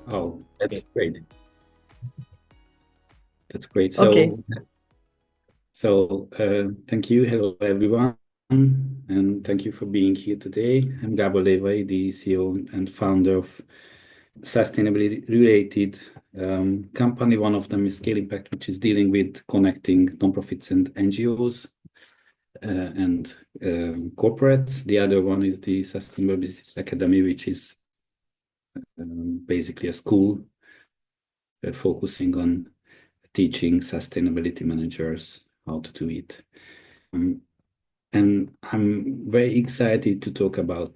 Oh, that's great. That's great. Okay. Thank you. Hello, everyone, and thank you for being here today. I'm Gábor Lévai, the CEO and founder of sustainability-related company. One of them is Scale Impact, which is dealing with connecting nonprofits and NGOs and corporates. The other one is the Sustainable Business Academy, which is basically a school focusing on teaching sustainability managers how to do it. And I'm very excited to talk about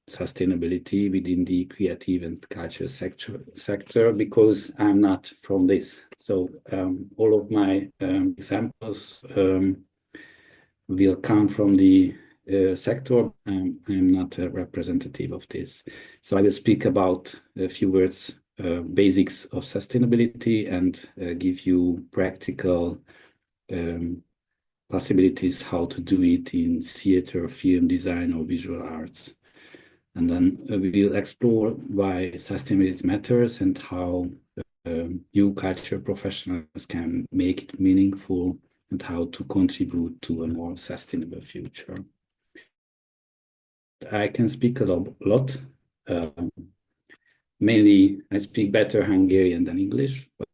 sustainability within the creative and culture sector because I'm not from this. So all of my examples will come from the sector. I'm not a representative of this. So I will speak about a few words, basics of sustainability, and give you practical possibilities how to do it in theater, film design, or visual arts. And then we will explore why sustainability matters and how you culture professionals can make it meaningful and how to contribute to a more sustainable future. I can speak a lot. Mainly, I speak better Hungarian than English, but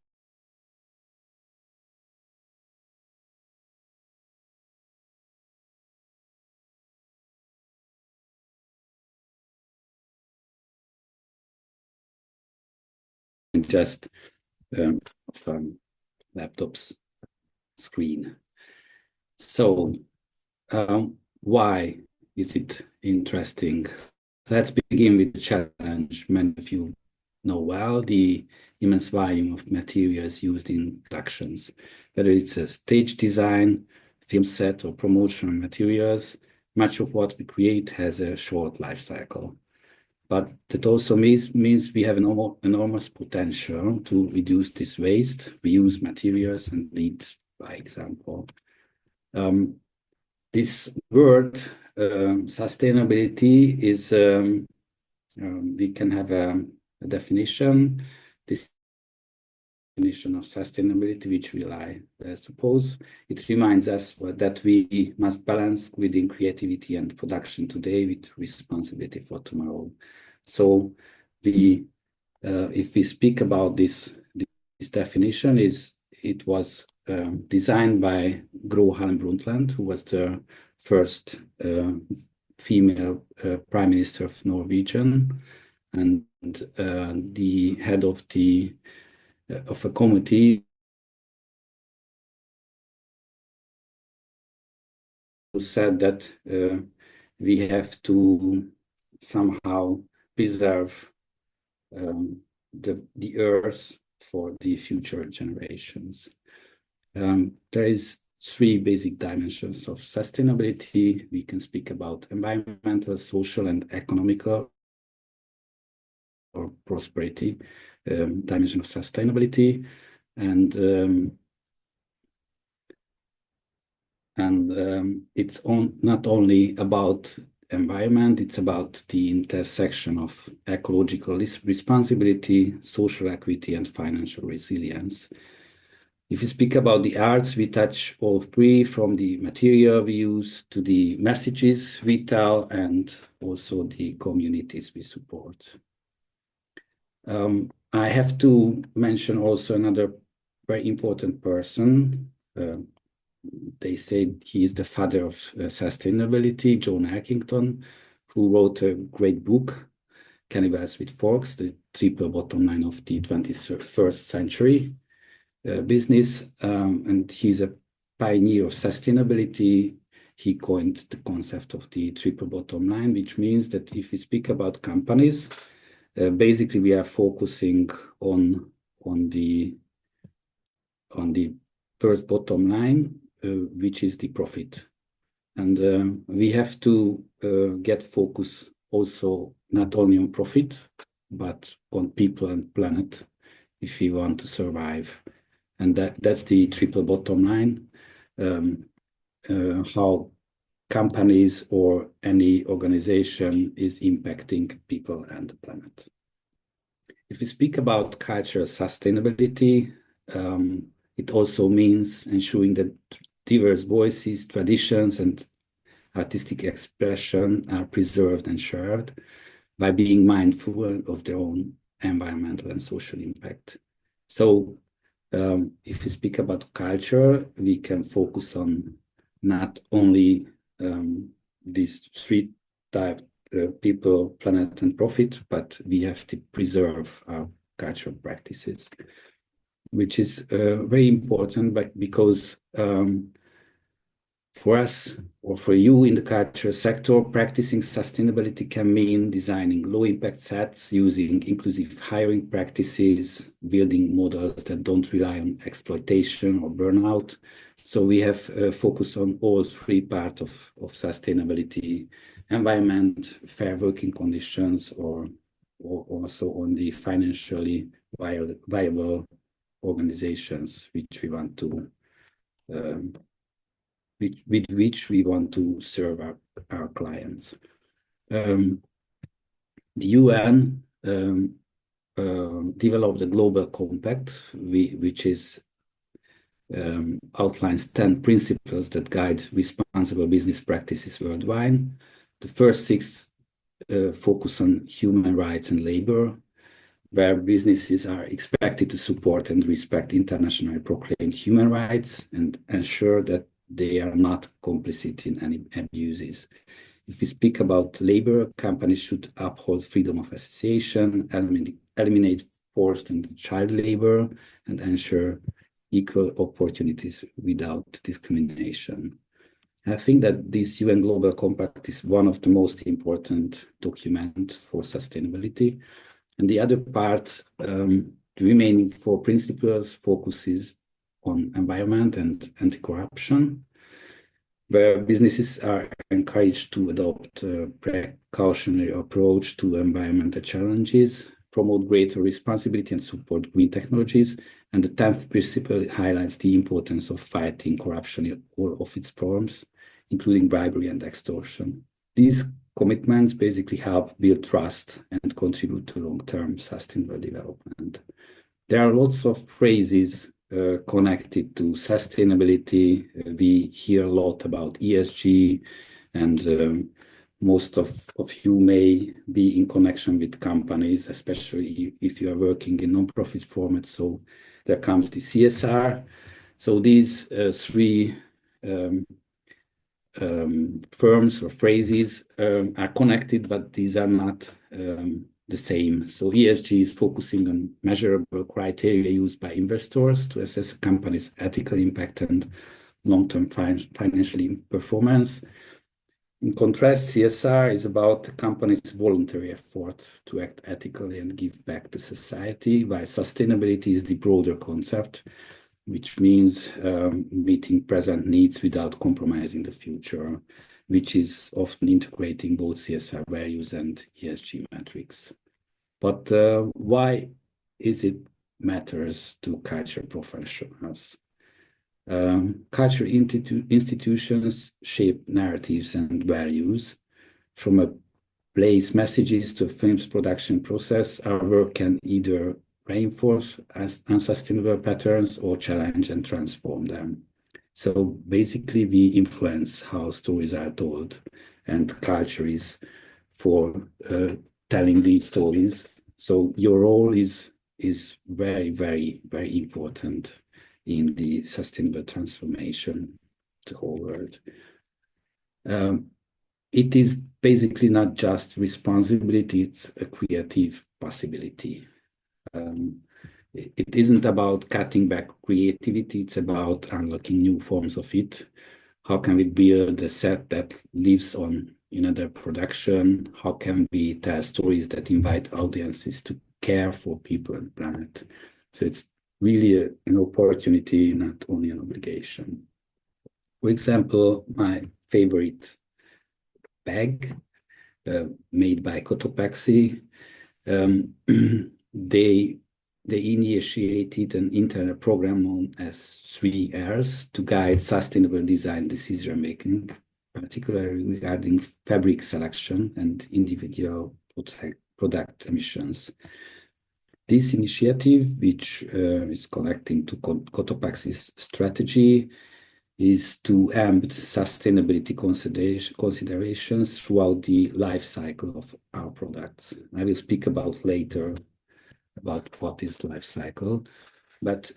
just from laptop's screen. So, why is it interesting? Let's begin with the challenge. Many of you know well the immense volume of materials used in productions, whether it's a stage design, film set, or promotional materials. Much of what we create has a short life cycle. But that also means we have an enormous potential to reduce this waste, reuse materials, and lead by example. This word sustainability is, we can have a definition. This definition of sustainability, which will I suppose, it reminds us that we must balance within creativity and production today with responsibility for tomorrow. So if we speak about this definition, it was designed by Gro Harlem Brundtland, who was the first female prime minister of Norwegian, and the head of a committee who said that we have to somehow preserve the earth for the future generations. There is three basic dimensions of sustainability. We can speak about environmental, social, and economical or prosperity dimension of sustainability, and it's not only about environment, it's about the intersection of ecological responsibility, social equity, and financial resilience. If we speak about the arts, we touch all three, from the material we use to the messages we tell and also the communities we support. I have to mention also another very important person. They say he is the father of sustainability, John Elkington, who wrote a great book, Cannibals with Forks, the triple bottom line of the 21st century business. And he's a pioneer of sustainability. He coined the concept of the triple bottom line, which means that if we speak about companies, basically we are focusing on the first bottom line, which is the profit. And we have to get focus also not only on profit, but on people and planet if we want to survive. And that's the triple bottom line, how companies or any organization is impacting people and the planet. If we speak about cultural sustainability, it also means ensuring that diverse voices, traditions, and artistic expression are preserved and shared by being mindful of their own environmental and social impact. So if we speak about culture, we can focus on not only these three types, people, planet, and profit, but we have to preserve our cultural practices, which is very important, but because for us or for you in the culture sector, practicing sustainability can mean designing low impact sets, using inclusive hiring practices, building models that don't rely on exploitation or burnout. So we have focused on all three parts of sustainability: environment, fair working conditions, or also on the financially viable organizations which we want to with which we want to serve our clients. The UN developed a global compact, which outlines 10 principles that guide responsible business practices worldwide. The first 6 focus on human rights and labor, where businesses are expected to support and respect internationally proclaimed human rights and ensure that they are not complicit in any abuses. If we speak about labor, companies should uphold freedom of association, eliminate forced and child labor, and ensure equal opportunities without discrimination. I think that this UN Global Compact is one of the most important documents for sustainability. And the other part, the remaining 4 principles, focuses on environment and anti-corruption, where businesses are encouraged to adopt a precautionary approach to environmental challenges, promote greater responsibility and support green technologies. And the 10th principle highlights the importance of fighting corruption in all of its forms, including bribery and extortion. These commitments basically help build trust and contribute to long-term sustainable development. There are lots of phrases connected to sustainability. We hear a lot about ESG, and most of you may be in connection with companies, especially if you are working in non-profit formats. So there comes the CSR. So these 3 terms or phrases are connected, but these are not the same. So ESG is focusing on measurable criteria used by investors to assess a company's ethical impact and long-term financial performance. In contrast, CSR is about the company's voluntary effort to act ethically and give back to society, while sustainability is the broader concept, which means meeting present needs without compromising the future, which is often integrating both CSR values and ESG metrics. But why is it matters to culture professionals? Culture institutions shape narratives and values. From a play's messages to a film's production process, our work can either reinforce unsustainable patterns or challenge and transform them. So basically, we influence how stories are told, and culture is for telling these stories. So your role is very, very, very important in the sustainable transformation of the whole world. It is basically not just responsibility, it's a creative possibility. It isn't about cutting back creativity, it's about unlocking new forms of it. How can we build a set that lives on in other production? How can we tell stories that invite audiences to care for people and planet? So it's really an opportunity, not only an obligation. For example, my favorite bag made by Cotopaxi, they initiated an internal program known as 3 R's to guide sustainable design decision making, particularly regarding fabric selection and individual product emissions. This initiative, which is connecting to Cotopaxi's strategy, is to embed sustainability considerations throughout the life cycle of our products. I will speak about later about what is life cycle, but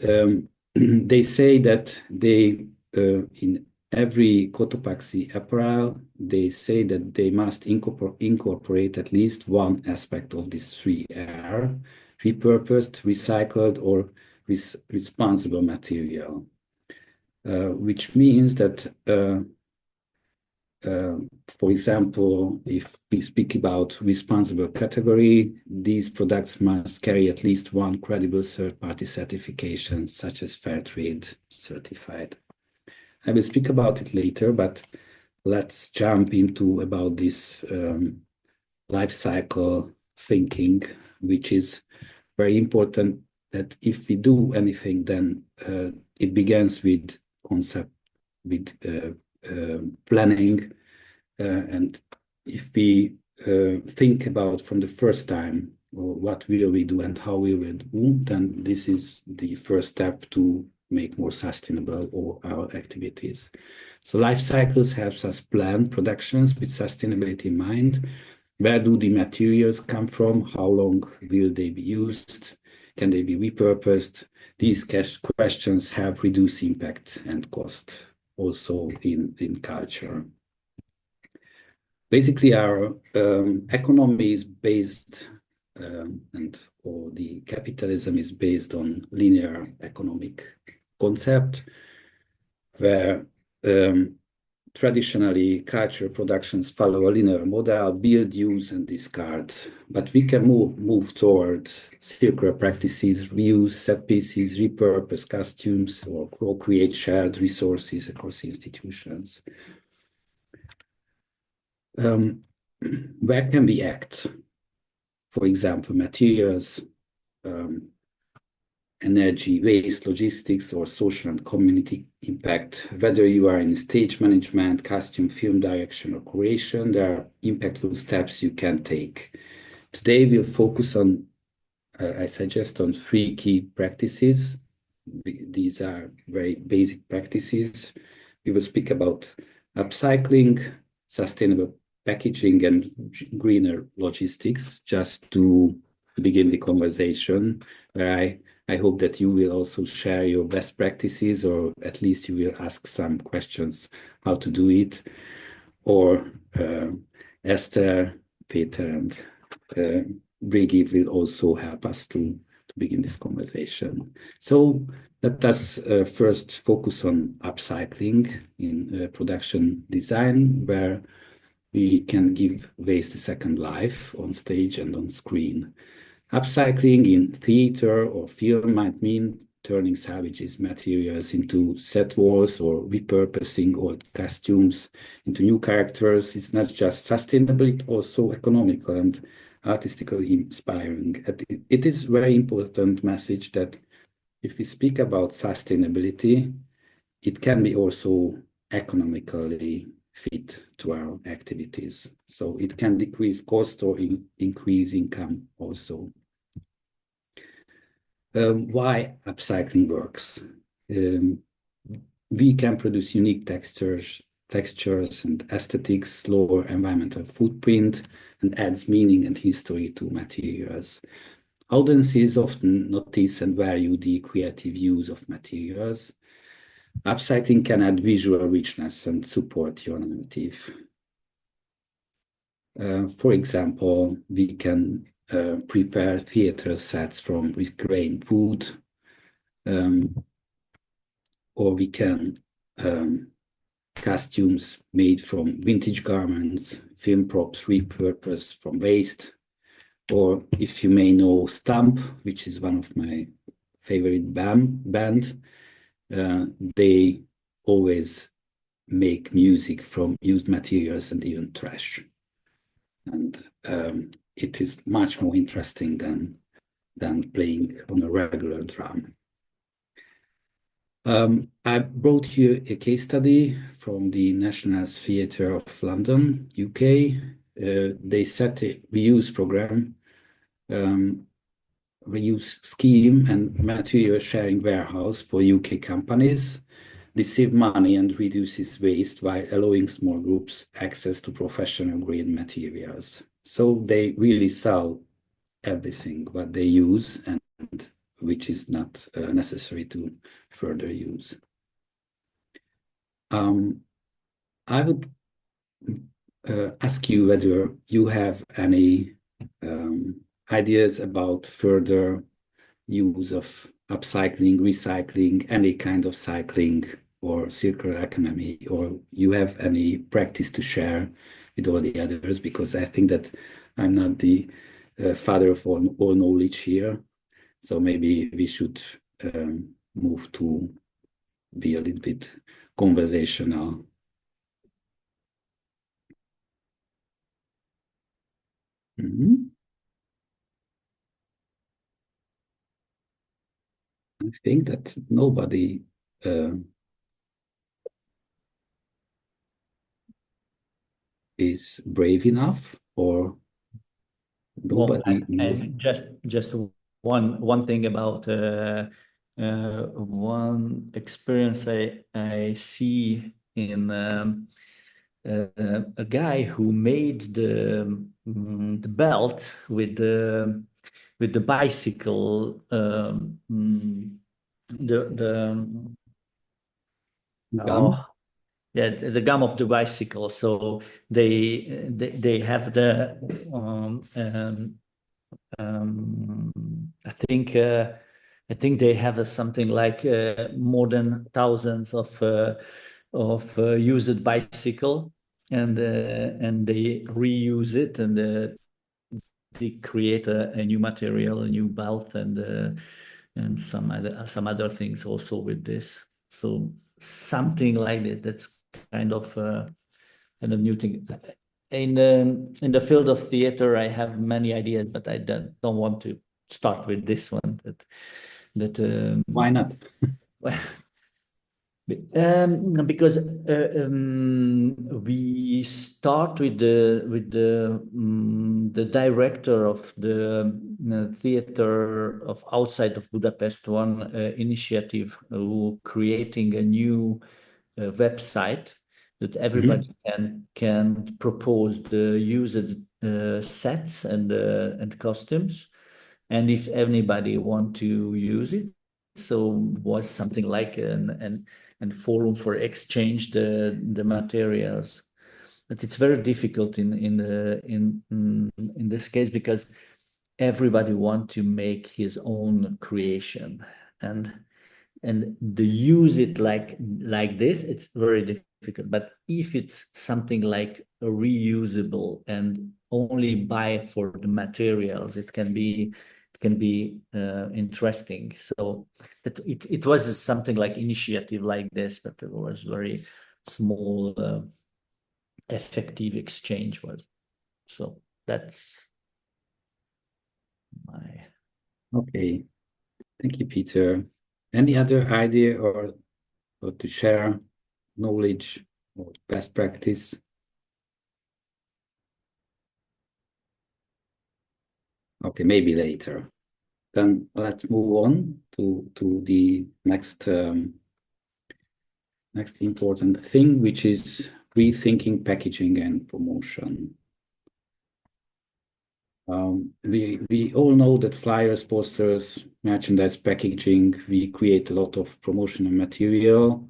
they say that they in every Cotopaxi apparel, they say that they must incorporate at least one aspect of these 3R: repurposed, recycled, or responsible material. Which means that, for example, if we speak about responsible category, these products must carry at least one credible third-party certification, such as Fair Trade certified. I will speak about it later, but let's jump into about this life cycle thinking, which is very important. That if we do anything, then it begins with concept, with planning, and if we think about from the first time what will we do and how we will do, then this is the first step to make more sustainable all our activities. So life cycles helps us plan productions with sustainability in mind. Where do the materials come from? How long will they be used? Can they be repurposed? These questions help reduce impact and cost also in culture. Basically, our economy is based or the capitalism is based on linear economic concept, where traditionally cultural productions follow a linear model: build, use, and discard. But we can move toward circular practices, reuse set pieces, repurpose costumes, or co-create shared resources across institutions. Where can we act? For example, materials, energy, waste, logistics, or social and community impact. Whether you are in stage management, costume, film direction, or curation, there are impactful steps you can take. Today, we'll focus on, I suggest, on 3 key practices. These are very basic practices. We will speak about upcycling, sustainable packaging, and greener logistics, just to begin the conversation, where I hope that you will also share your best practices, or at least you will ask some questions how to do it. Or Esther, Peter, and Brigitte will also help us to begin this conversation. So let us first focus on upcycling in production design, where we can give waste a second life on stage and on screen. Upcycling in theater or film might mean turning salvaged materials into set walls, or repurposing old costumes into new characters. It's not just sustainable, it's also economical and artistically inspiring. It is very important message that if we speak about sustainability, it can be also economically fit to our activities. So it can decrease cost or increase income also. Why upcycling works? We can produce unique textures and aesthetics, lower environmental footprint, and adds meaning and history to materials. Audiences often notice and value the creative use of materials. Upcycling can add visual richness and support your narrative. For example, we can prepare theater sets from regrained wood, or we can costumes made from vintage garments, film props repurposed from waste, or if you may know Stump, which is one of my favorite band, they always make music from used materials and even trash. And it is much more interesting than playing on a regular drum. I brought you a case study from the National Theatre of London, UK. They set a reuse program reuse scheme and material sharing warehouse for UK companies. They save money and reduces waste while allowing small groups access to professional grade materials. So they really sell everything what they use and which is not necessary to further use. I would ask you whether you have any ideas about further use of upcycling, recycling, any kind of cycling or circular economy, or you have any practice to share with all the others, because I think that I'm not the father of all knowledge here. So maybe we should move to be a little bit conversational. I think that nobody is brave enough, or nobody knows. And just one thing about one experience I see in a guy who made the belt with the bicycle, Gum? yeah, the gum of the bicycle. So they have the I think they have something like more than thousands of used bicycle, and they reuse it, and they create a new material, a new belt, and some other things also with this. So something like this. That's kind of new thing. In the field of theater, I have many ideas, but I don't want to start with this one. Why not? Because we start with the director of the theater of outside of Budapest, one initiative who creating a new website that everybody can propose the used sets and costumes, and if anybody want to use it, so was something like an forum for exchange the materials. But it's very difficult in this case, because everybody want to make his own creation, and the use it like this, it's very difficult. But if it's something like reusable and only buy for the materials, it can be interesting. So that it was something like initiative like this, but it was very small effective exchange was. So that's my. Okay, thank you, Peter. Any other idea or to share knowledge or best practice? Okay, maybe later. Then let's move on to the next next important thing, which is rethinking packaging and promotion. We all know that flyers, posters, merchandise packaging, we create a lot of promotional material,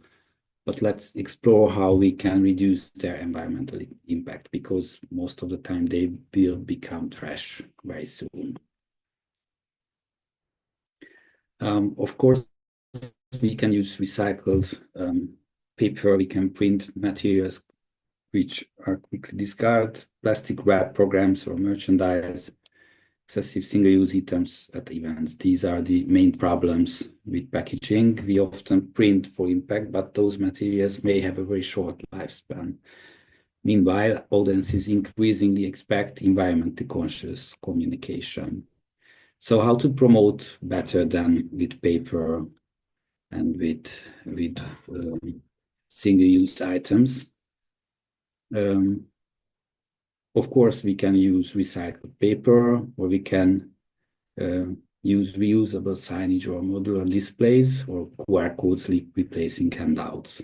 but let's explore how we can reduce their environmental impact, because most of the time they will become trash very soon. Of course, we can use recycled paper, we can print materials which are quickly discarded, plastic wrap programs or merchandise, excessive single-use items at events. These are the main problems with packaging. We often print for impact, but those materials may have a very short lifespan. Meanwhile, audiences increasingly expect environmentally conscious communication. So how to promote better than with paper and with single-use items? Of course, we can use recycled paper, or we can use reusable signage or modular displays or QR codes replacing handouts.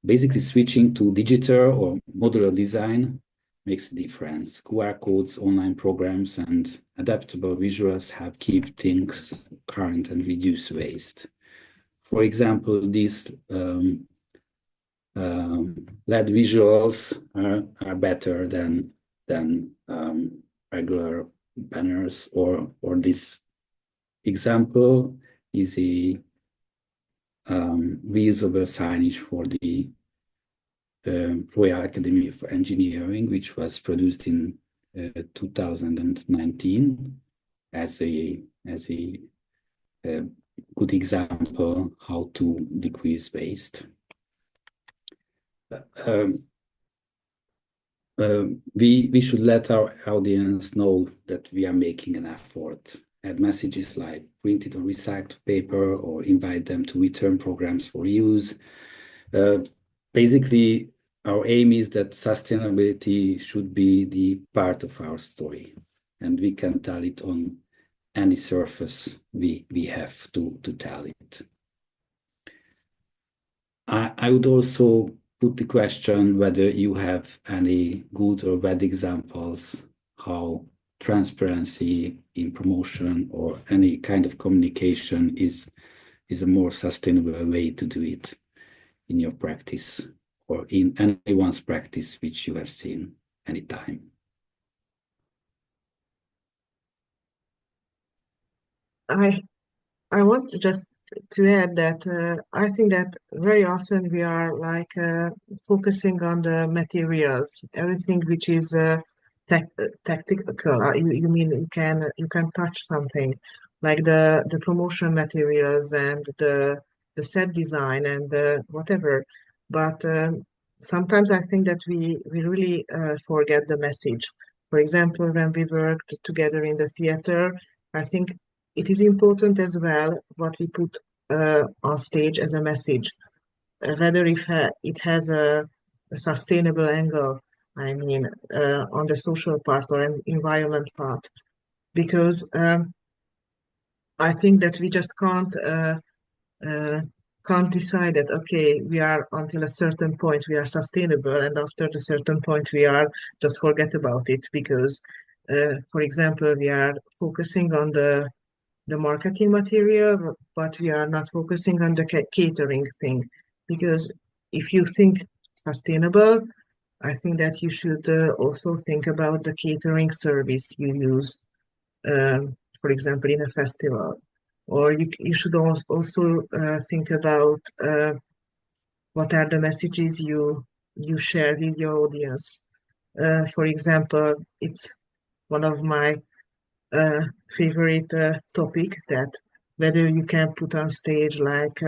Basically, switching to digital or modular design makes a difference. QR codes, online programs, and adaptable visuals help keep things current and reduce waste. For example, these LED visuals are better than regular banners, or this example is a reusable signage for the Royal Academy of Engineering, which was produced in 2019 as a good example how to decrease waste. We should let our audience know that we are making an effort. Add messages like printed or recycled paper, or invite them to return programs for use. Basically, our aim is that sustainability should be the part of our story, and we can tell it on any surface we have to tell it. I would also put the question whether you have any good or bad examples how transparency in promotion or any kind of communication is a more sustainable way to do it in your practice, or in anyone's practice which you have seen anytime. I want to just to add that I think that very often we are like focusing on the materials, everything which is tactical. You mean you can touch something like the promotion materials and the set design and whatever. But sometimes I think that we really forget the message. For example, when we worked together in the theater, I think it is important as well what we put on stage as a message, whether if it has a sustainable angle, I mean, on the social part or an environment part, because I think that we just can't decide that, okay, we are until a certain point we are sustainable, and after the certain point we are just forget about it, because, for example, we are focusing on the marketing material, but we are not focusing on the catering thing. Because if you think sustainable, I think that you should also think about the catering service you use, for example, in a festival. Or you should also think about what are the messages you share with your audience. For example, it's one of my favorite topic, that whether you can put on stage like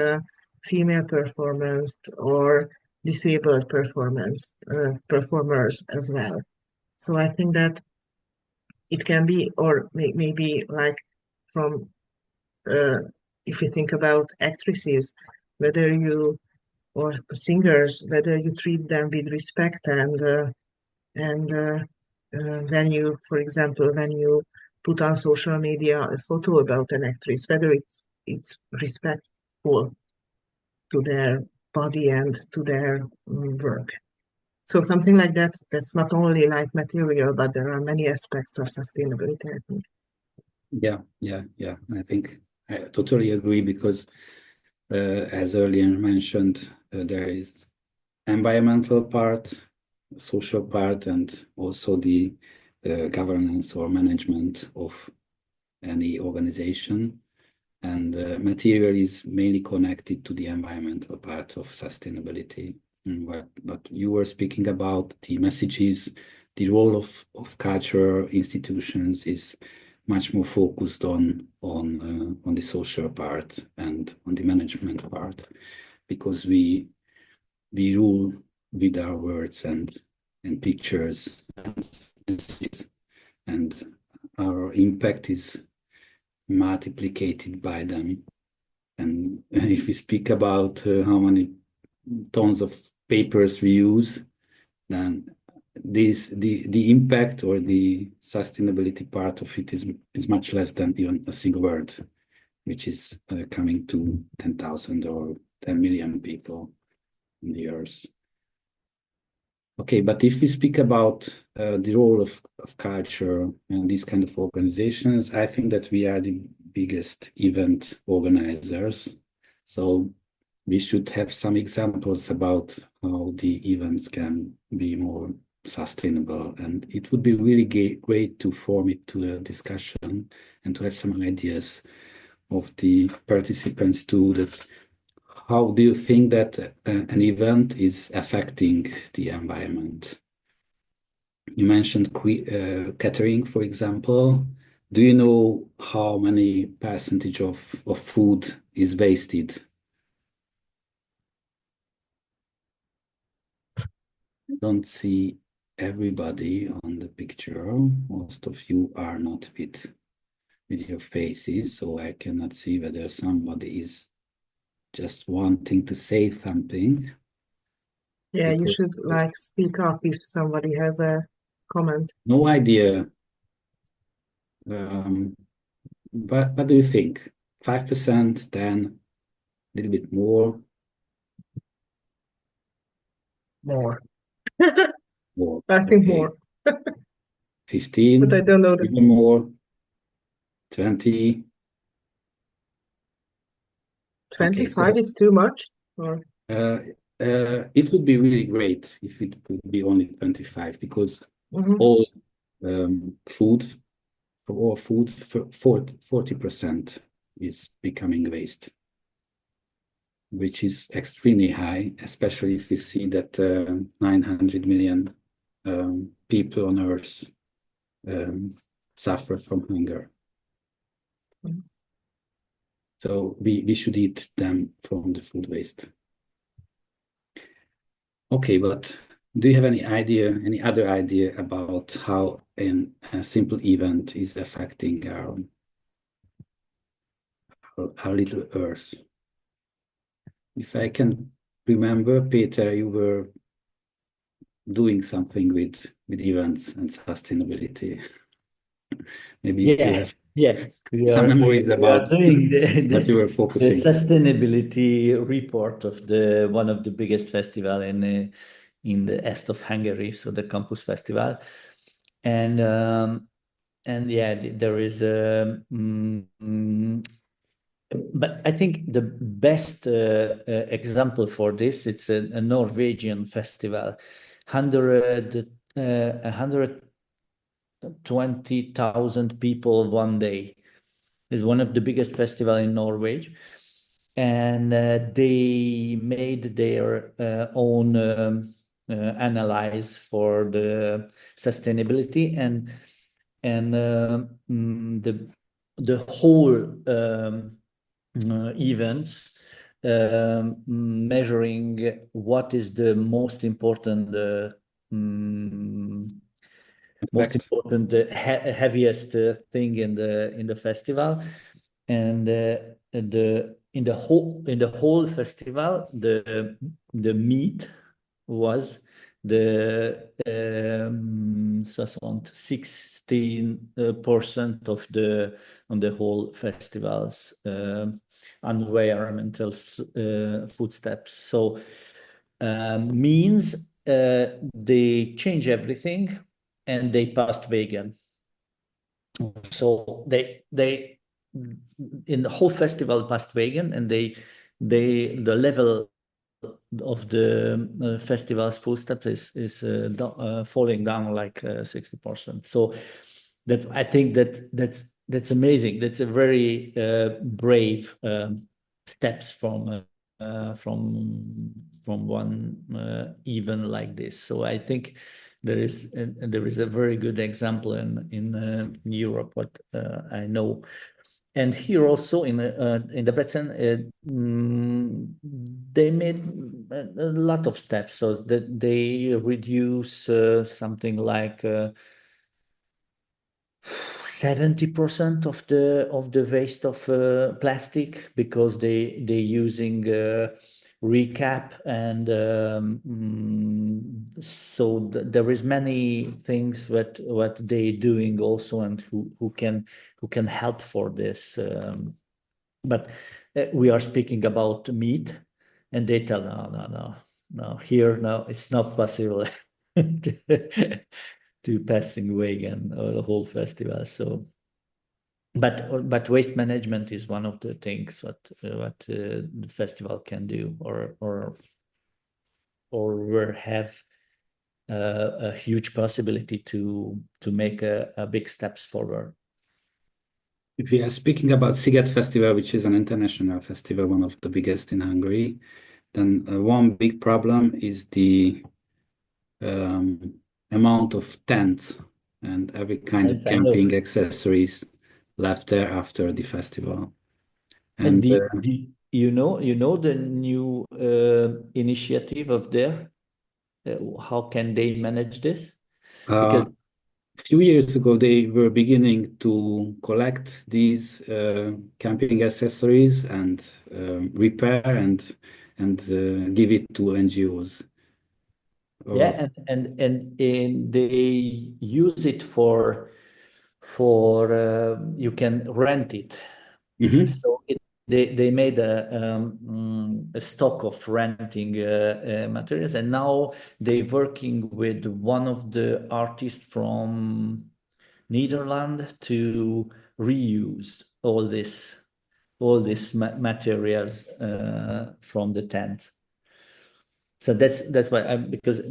female performance or disabled performers as well. So I think that it can be, or maybe like from if you think about actresses, whether you or singers, whether you treat them with respect, and when you, for example, when you put on social media a photo about an actress, whether it's respectful to their body and to their work. So something like that, that's not only like material, but there are many aspects of sustainability, I think. Yeah. I think I totally agree, because as earlier mentioned, there is environmental part, social part, and also the governance or management of any organization. And material is mainly connected to the environmental part of sustainability. And what you were speaking about, the messages, the role of cultural institutions is much more focused on the social part and on the management part, because we rule with our words and pictures and messages, and our impact is multiplied by them. And if we speak about how many tons of papers we use, then the impact or the sustainability part of it is much less than even a single word, which is coming to 10,000 or 10 million people in the earth. Okay, but if we speak about the role of culture and these kind of organizations, I think that we are the biggest event organizers. So we should have some examples about how the events can be more sustainable. And it would be really great to form it to a discussion and to have some ideas of the participants too, that how do you think that an event is affecting the environment? You mentioned catering, for example. Do you know how many percentage of food is wasted? I don't see everybody on the picture. Most of you are not with your faces, so I cannot see whether somebody is just wanting to say something. Yeah, you should like speak up if somebody has a comment. No idea. But what do you think? 5%, 10, a little bit more? More. More. I think Okay. more. 15? But I don't know the Even more? 20? 25 is too much? Or It would be really great if it could be only 25, because Mhm. all food, for all food, 40% is becoming waste, which is extremely high, especially if we see that 900 million people on Earth suffer from hunger. Mhm. So we should eat them from the food waste. Okay, but do you have any other idea about how a simple event is affecting our little Earth? If I can remember, Peter, you were doing something with events and sustainability. Maybe you have some memories we are about doing what you were the focusing. sustainability report of one of the biggest festival in the east of Hungary, so the Campus Festival, and yeah, there is but I think the best example for this, it's a Norwegian festival, 120,000 people one day. It's one of the biggest festival in Norway, and they made their own analyze for the sustainability, and the whole events measuring what is the most important heaviest thing in the festival, and in the whole festival the meat was the 16% of the on the whole festivals environmental footsteps. So means they change everything and they passed vegan. So they in the whole festival passed vegan, and the level of the festival's footsteps is falling down like 60%. So that I think that's amazing. That's a very brave steps from one event like this. So I think there is a very good example in Europe, what I know. And here also in Debrecen, they made a lot of steps, so that they reduce something like 70% of the waste of plastic, because they using recap, and so there is many things what they doing also, and who can help for this. But we are speaking about meat, and they tell no, here no, it's not possible to passing vegan or the whole festival. So. But waste management is one of the things what the festival can do, or have a huge possibility to make a big steps forward. If we are speaking about Sziget Festival, which is an international festival, one of the biggest in Hungary, then one big problem is the amount of tents and every kind of camping accessories left there after the festival. And you know the new initiative of there? How can they manage this? Because a few years ago, they were beginning to collect these camping accessories and repair and give it to NGOs. Yeah, and they use it for you can rent it. Mm-hmm. So they made a stock of renting materials, and now they're working with one of the artists from Netherlands to reuse all this materials from the tent. So that's why because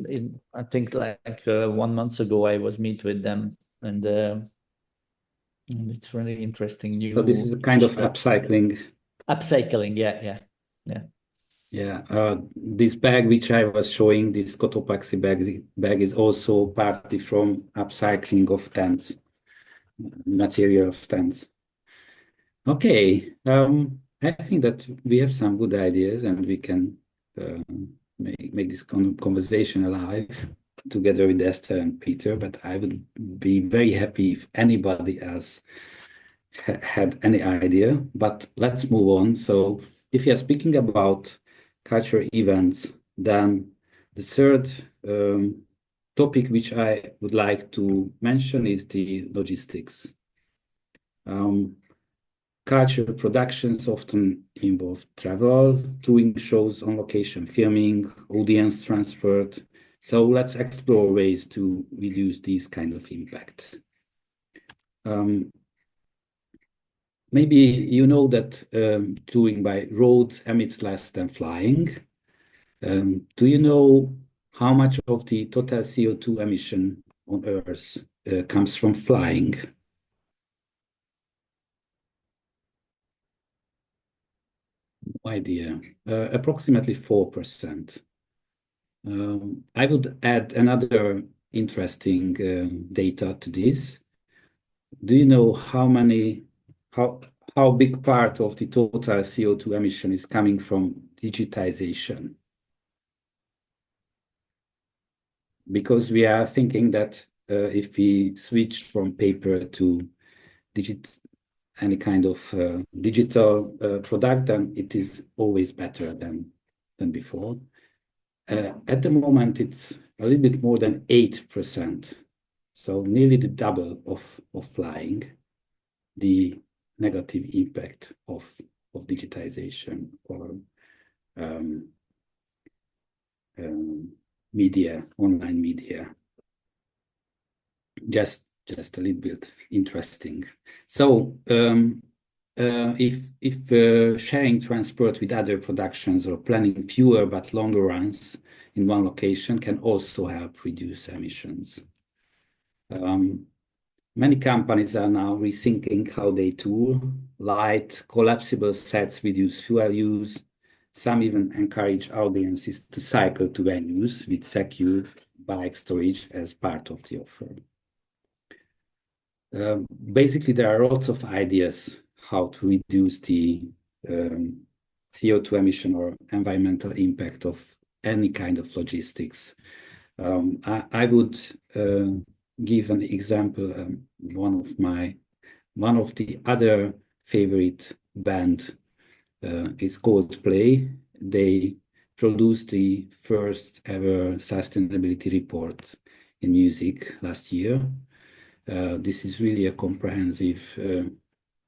I think like 1 month ago I was meet with them, and it's really interesting. So this is a kind of upcycling. Upcycling, yeah. Yeah, this bag which I was showing, this Cotopaxi bag is also partly from upcycling of tents, material of tents. Okay, I think that we have some good ideas, and we can make this conversation alive together with Esther and Peter. But I would be very happy if anybody else had any idea. But let's move on. So if you are speaking about cultural events, then the third topic which I would like to mention is the logistics. Cultural productions often involve travel, doing shows on location, filming, audience transport. So let's explore ways to reduce these kind of impact. Maybe you know that touring by road emits less than flying. Do you know how much of the total CO2 emission on Earth comes from flying? No idea. Approximately 4%. I would add another interesting data to this. Do you know how big part of the total CO2 emission is coming from digitization? Because we are thinking that if we switch from paper to any kind of digital product, then it is always better than before. At the moment, it's a little bit more than 8%, so nearly the double of flying, the negative impact of digitization or media, online media. Just a little bit interesting. So if sharing transport with other productions or planning fewer but longer runs in one location can also help reduce emissions. Many companies are now rethinking how they tour. Light, collapsible sets reduce fuel use. Some even encourage audiences to cycle to venues with secure bike storage as part of the offer. Basically, there are lots of ideas how to reduce the CO2 emission or environmental impact of any kind of logistics. I would give an example. One of the other favorite band is Coldplay. They produced the first ever sustainability report in music last year. This is really a comprehensive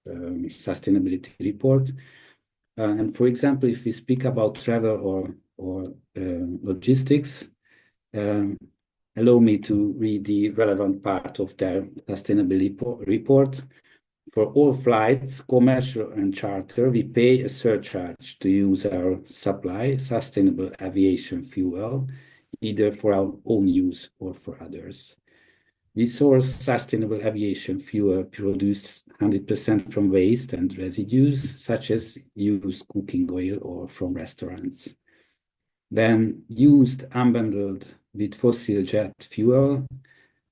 sustainability report. And for example, if we speak about travel or logistics, allow me to read the relevant part of their sustainability report. For all flights, commercial and charter, we pay a surcharge to use our supply sustainable aviation fuel, either for our own use or for others. We source sustainable aviation fuel produced 100% from waste and residues, such as used cooking oil or from restaurants. Then used unbundled with fossil jet fuel,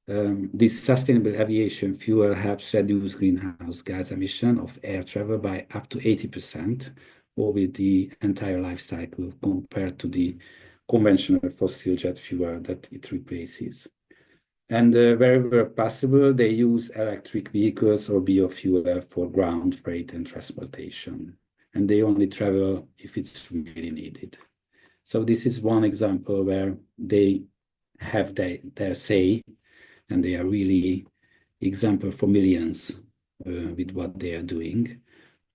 this sustainable aviation fuel helps reduce greenhouse gas emission of air travel by up to 80% over the entire life cycle compared to the conventional fossil jet fuel that it replaces. And wherever possible, they use electric vehicles or biofuel for ground freight and transportation. And they only travel if it's really needed. So this is one example where they have their say, and they are really example for millions with what they are doing.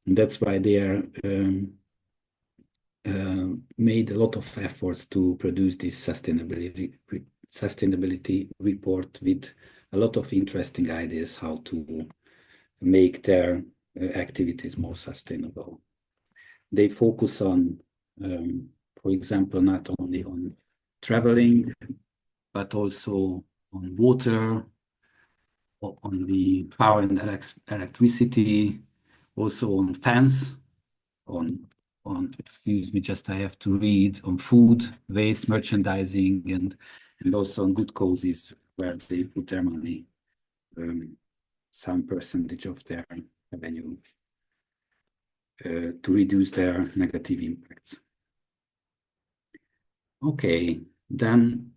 And that's why they are made a lot of efforts to produce this sustainability report with a lot of interesting ideas how to make their activities more sustainable. They focus on, for example, not only on traveling, but also on water, on the power and electricity, also on fence, on excuse me, just I have to read, on food, waste, merchandising, and also on good causes where they put their money, some percentage of their revenue to reduce their negative impacts. Okay, then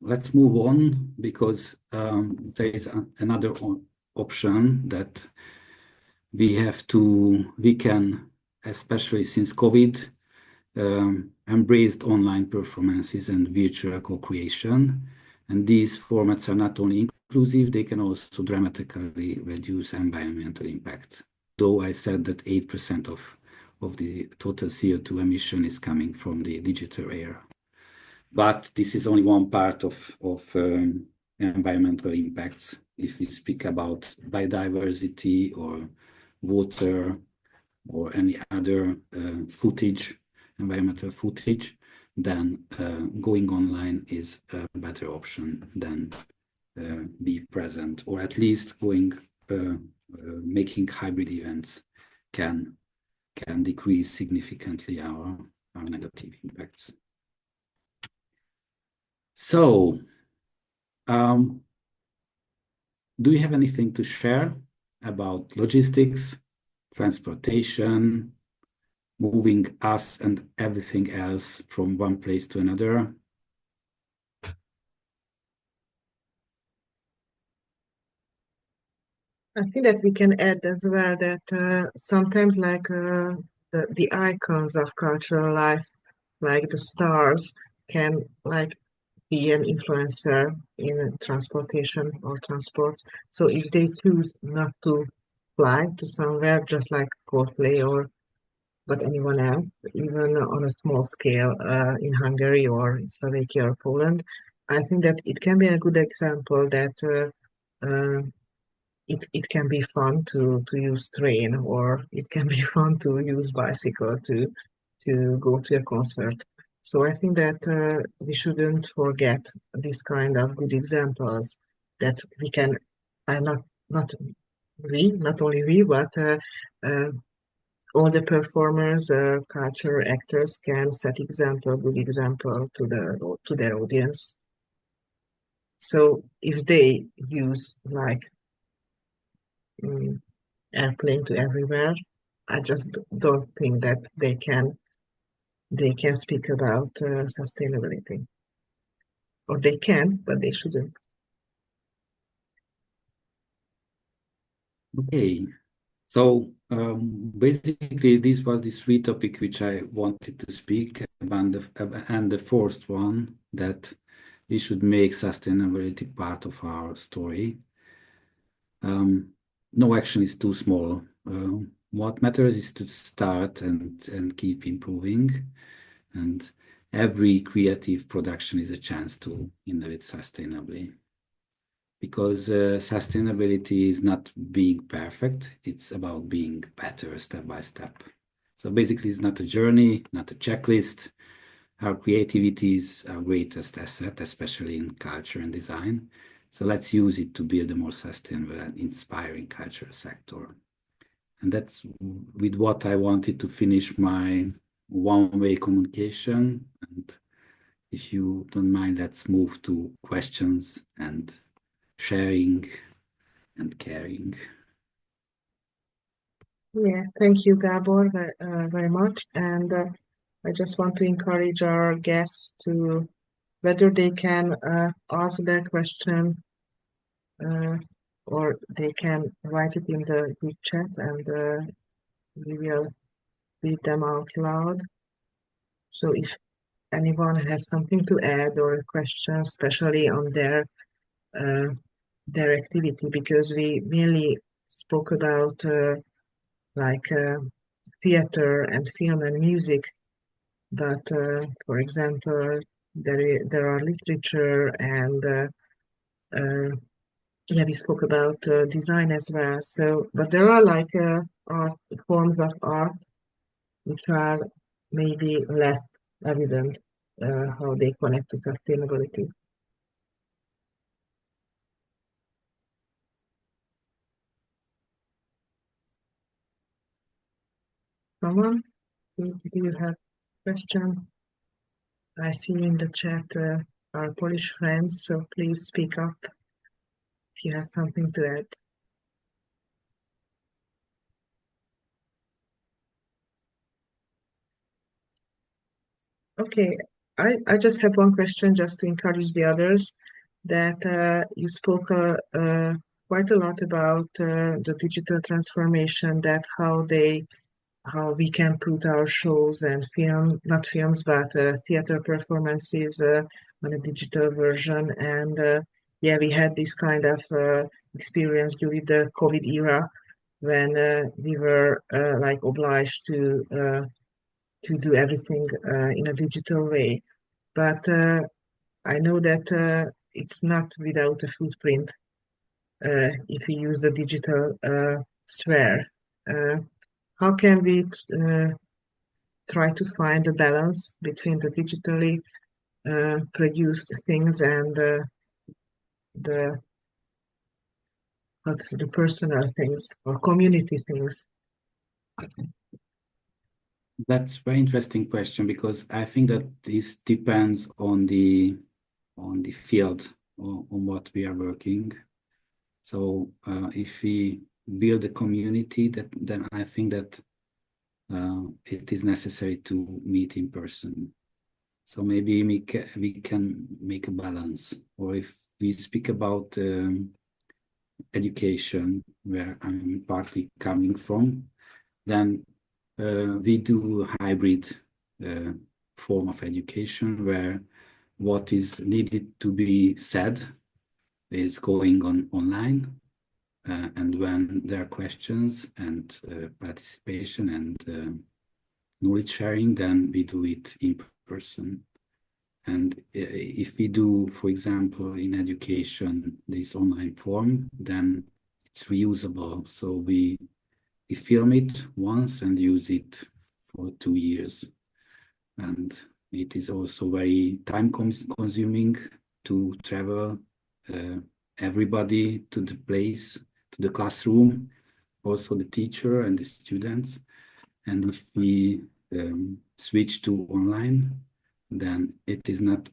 let's move on, because there is another option that we can, especially since COVID, embraced online performances and virtual co-creation. And these formats are not only inclusive, they can also dramatically reduce environmental impact. Though I said that 8% of the total CO2 emission is coming from the digital era. But this is only one part of environmental impacts. If we speak about biodiversity or water or any other environmental footage, then going online is a better option than be present, or at least making hybrid events can decrease significantly our negative impacts. So, do you have anything to share about logistics, transportation, moving us and everything else from one place to another? I think that we can add as well that sometimes like the icons of cultural life, like the stars, can like be an influencer in transportation or transport. So if they choose not to fly to somewhere, just like Coldplay but anyone else, even on a small scale in Hungary or in Slovakia or Poland, I think that it can be a good example that it can be fun to use train, or it can be fun to use bicycle to go to a concert. So I think that we shouldn't forget this kind of good examples that we can, not only we, but all the performers, culture actors can set good example to their audience. So if they use like airplane to everywhere, I just don't think that they can speak about sustainability, or they can, but they shouldn't. Okay, so Basically, this was the three topic which I wanted to speak about, and the first one, that we should make sustainability part of our story. No action is too small. What matters is to start and keep improving, and every creative production is a chance to innovate sustainably. Because sustainability is not being perfect, it's about being better step by step. So basically, it's not a journey, not a checklist. Our creativity is our greatest asset, especially in culture and design. So let's use it to build a more sustainable and inspiring cultural sector. And that's with what I wanted to finish my one-way communication. And if you don't mind, let's move to questions and sharing and caring. Yeah, thank you, Gábor, very much. And I just want to encourage our guests to whether they can ask their question or they can write it in the group chat, and we will read them out loud. So if anyone has something to add or a question, especially on their activity, because we mainly spoke about like theater and film and music, but for example, there are literature and yeah, we spoke about design as well. So, but there are like art forms of art which are maybe less evident how they connect to sustainability. Someone, do you have a question? I see in the chat our Polish friends, so please speak up if you have something to add. Okay, I just have one question just to encourage the others, that you spoke quite a lot about the digital transformation, that how we can put our shows and films, not films, but theater performances on a digital version. And yeah, we had this kind of experience during the COVID era when we were like obliged to do everything in a digital way. But I know that it's not without a footprint if we use the digital sphere. How can we try to find a balance between the digitally produced things and the the personal things or community things? That's a very interesting question, because I think that this depends on the field, on what we are working. So if we build a community, then I think that it is necessary to meet in person. So maybe we can make a balance. Or if we speak about education, where I'm partly coming from, then we do a hybrid form of education, where what is needed to be said is going on online, and when there are questions and participation and knowledge sharing, then we do it in person. And if we do, for example, in education, this online form, then it's reusable. So we film it once and use it for 2 years. And it is also very time consuming to travel everybody to the place, to the classroom, also the teacher and the students. And if we switch to online, then it is not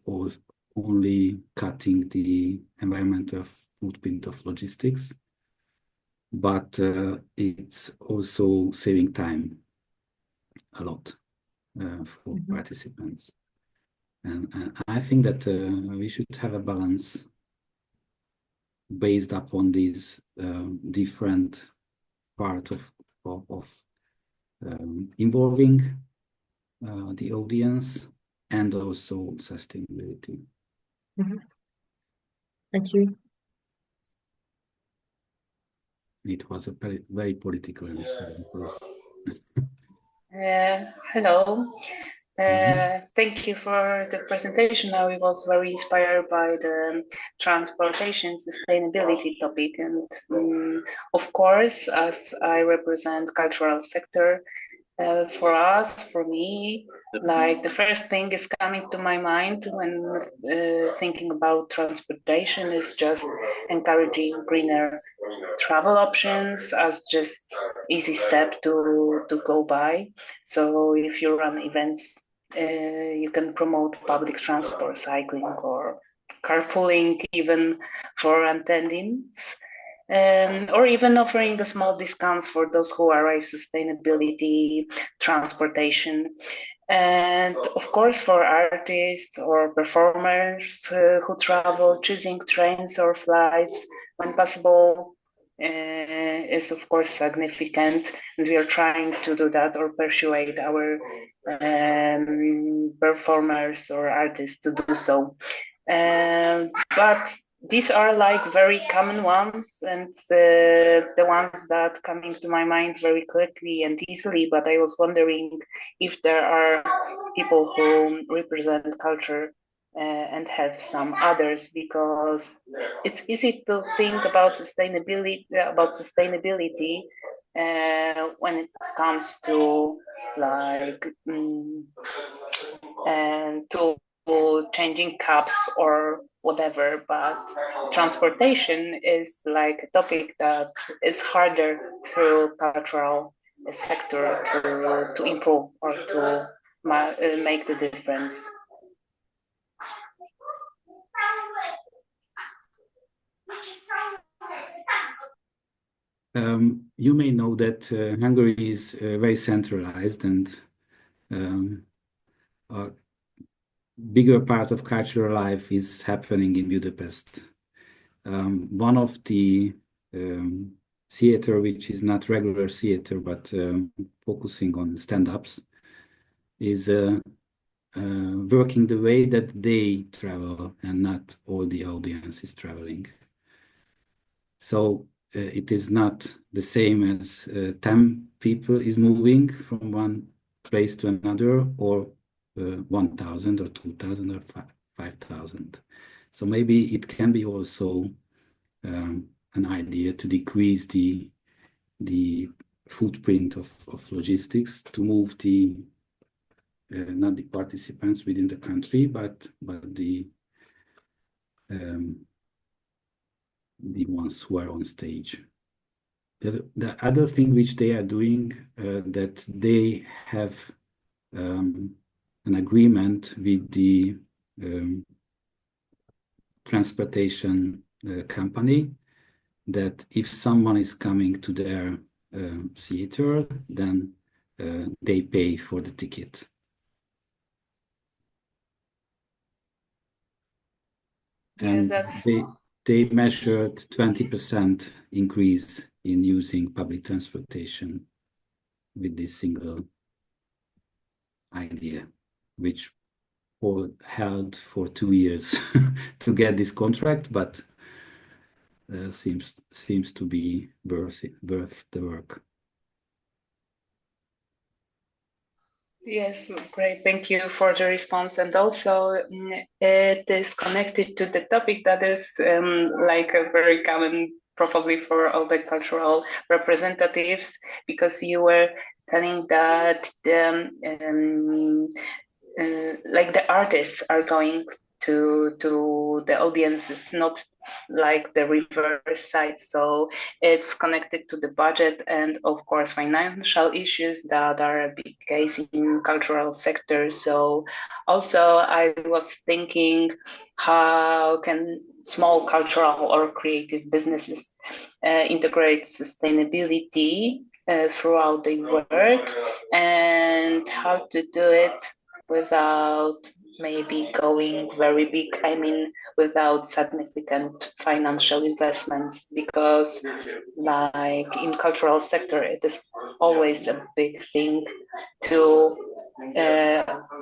only cutting the environmental footprint of logistics, but it's also saving time a lot for participants. And I think that we should have a balance based upon these different part of involving the audience and also sustainability. Mm-hmm. Thank you. It was a very political answer because hello. Thank you for the presentation. I was very inspired by the transportation sustainability topic, and of course, as I represent cultural sector, for us, for me, like the first thing is coming to my mind when thinking about transportation is just encouraging greener travel options as just easy step to go by. So if you run events, you can promote public transport, cycling, or carpooling, even for attendings. Or even offering the small discounts for those who arrive sustainability transportation. And of course, for artists or performers who travel, choosing trains or flights when possible is of course significant. And we are trying to do that or persuade our performers or artists to do so. But these are like very common ones and the ones that come into my mind very quickly and easily. But I was wondering if there are people who represent culture and have some others, because it's easy to think about sustainability when it comes to like to changing cups or whatever, but transportation is like a topic that is harder through cultural sector to improve or to make the difference. You may know that Hungary is very centralized, and a bigger part of cultural life is happening in Budapest. One of the theater, which is not regular theater, but focusing on stand-ups, is working the way that they travel and not all the audience is traveling. So it is not the same as 10 people is moving from one place to another, or 1,000 or 2,000 or 5,000. So maybe it can be also an idea to decrease the footprint of logistics, to move the not the participants within the country, but the ones who are on stage. The other thing which they are doing, that they have an agreement with the transportation company, that if someone is coming to their theater, then they pay for the ticket. And they measured 20% increase in using public transportation with this single idea, which held for 2 years to get this contract, but seems to be worth the work. Yes, great. Thank you for the response. And also, it is connected to the topic that is like a very common, probably for all the cultural representatives, because you were telling that like the artists are going to the audiences, not like the reverse side. So it's connected to the budget and of course financial issues that are a big case in cultural sector. So also I was thinking, how can small cultural or creative businesses integrate sustainability throughout their work, and how to do it without maybe going very big, I mean, without significant financial investments, because like in cultural sector, it is always a big thing to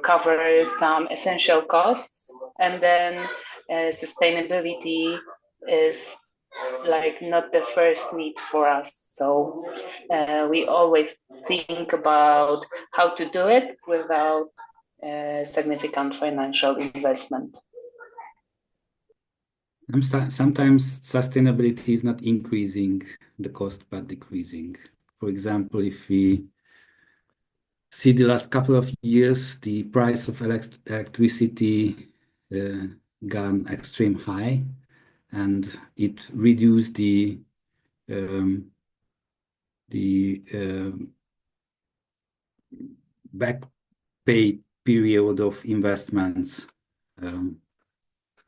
cover some essential costs, and then sustainability is like not the first need for us. So we always think about how to do it without significant financial investment. Sometimes sustainability is not increasing the cost, but decreasing. For example, if we see the last couple of years, the price of electricity gone extreme high, and it reduced the back pay period of investments in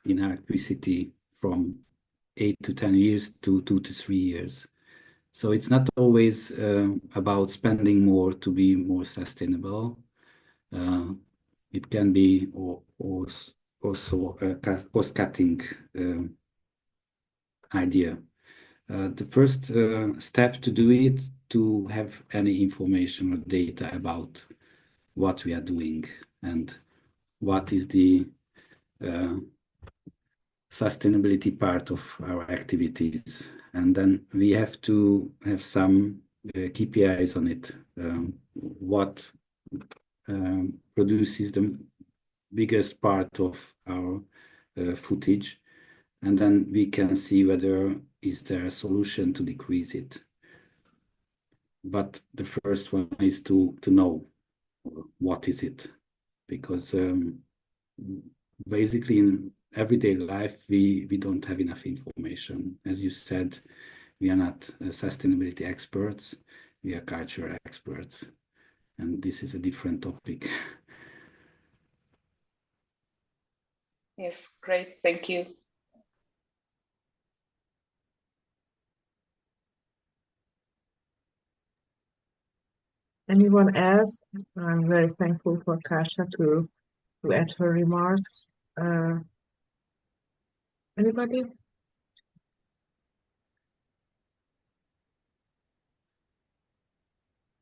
electricity from 8 to 10 years to 2 to 3 years. So it's not always about spending more to be more sustainable. It can be also a cost-cutting idea. The first step to do it, to have any information or data about what we are doing and what is the sustainability part of our activities. And then we have to have some KPIs on it. What produces the biggest part of our footage, and then we can see whether is there a solution to decrease it. But the first one is to know what is it, because basically in everyday life we don't have enough information. As you said, we are not sustainability experts, we are cultural experts, and this is a different topic. Yes, great, thank you. Anyone else? I'm very thankful for Kasia to add her remarks. Anybody?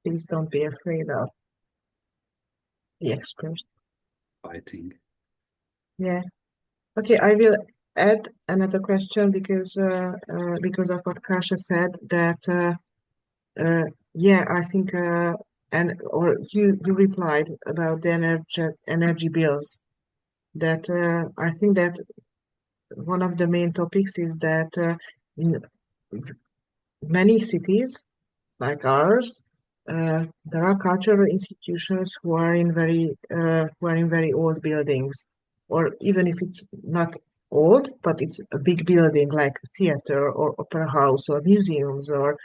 Please don't be afraid of the expert. I think. Yeah. Okay, I will add another question because of what Kasia said, that yeah, I think or you replied about the energy bills, that I think that one of the main topics is that in many cities like ours, there are cultural institutions who are in very old buildings, or even if it's not old, but it's a big building like a theater or opera house or museums, or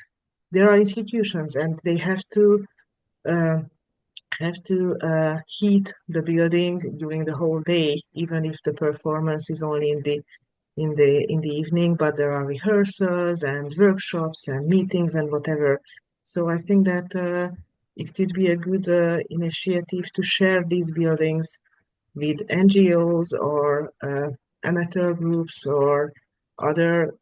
there are institutions and they have to heat the building during the whole day, even if the performance is only in the evening, but there are rehearsals and workshops and meetings and whatever. So I think that it could be a good initiative to share these buildings with NGOs or amateur groups or other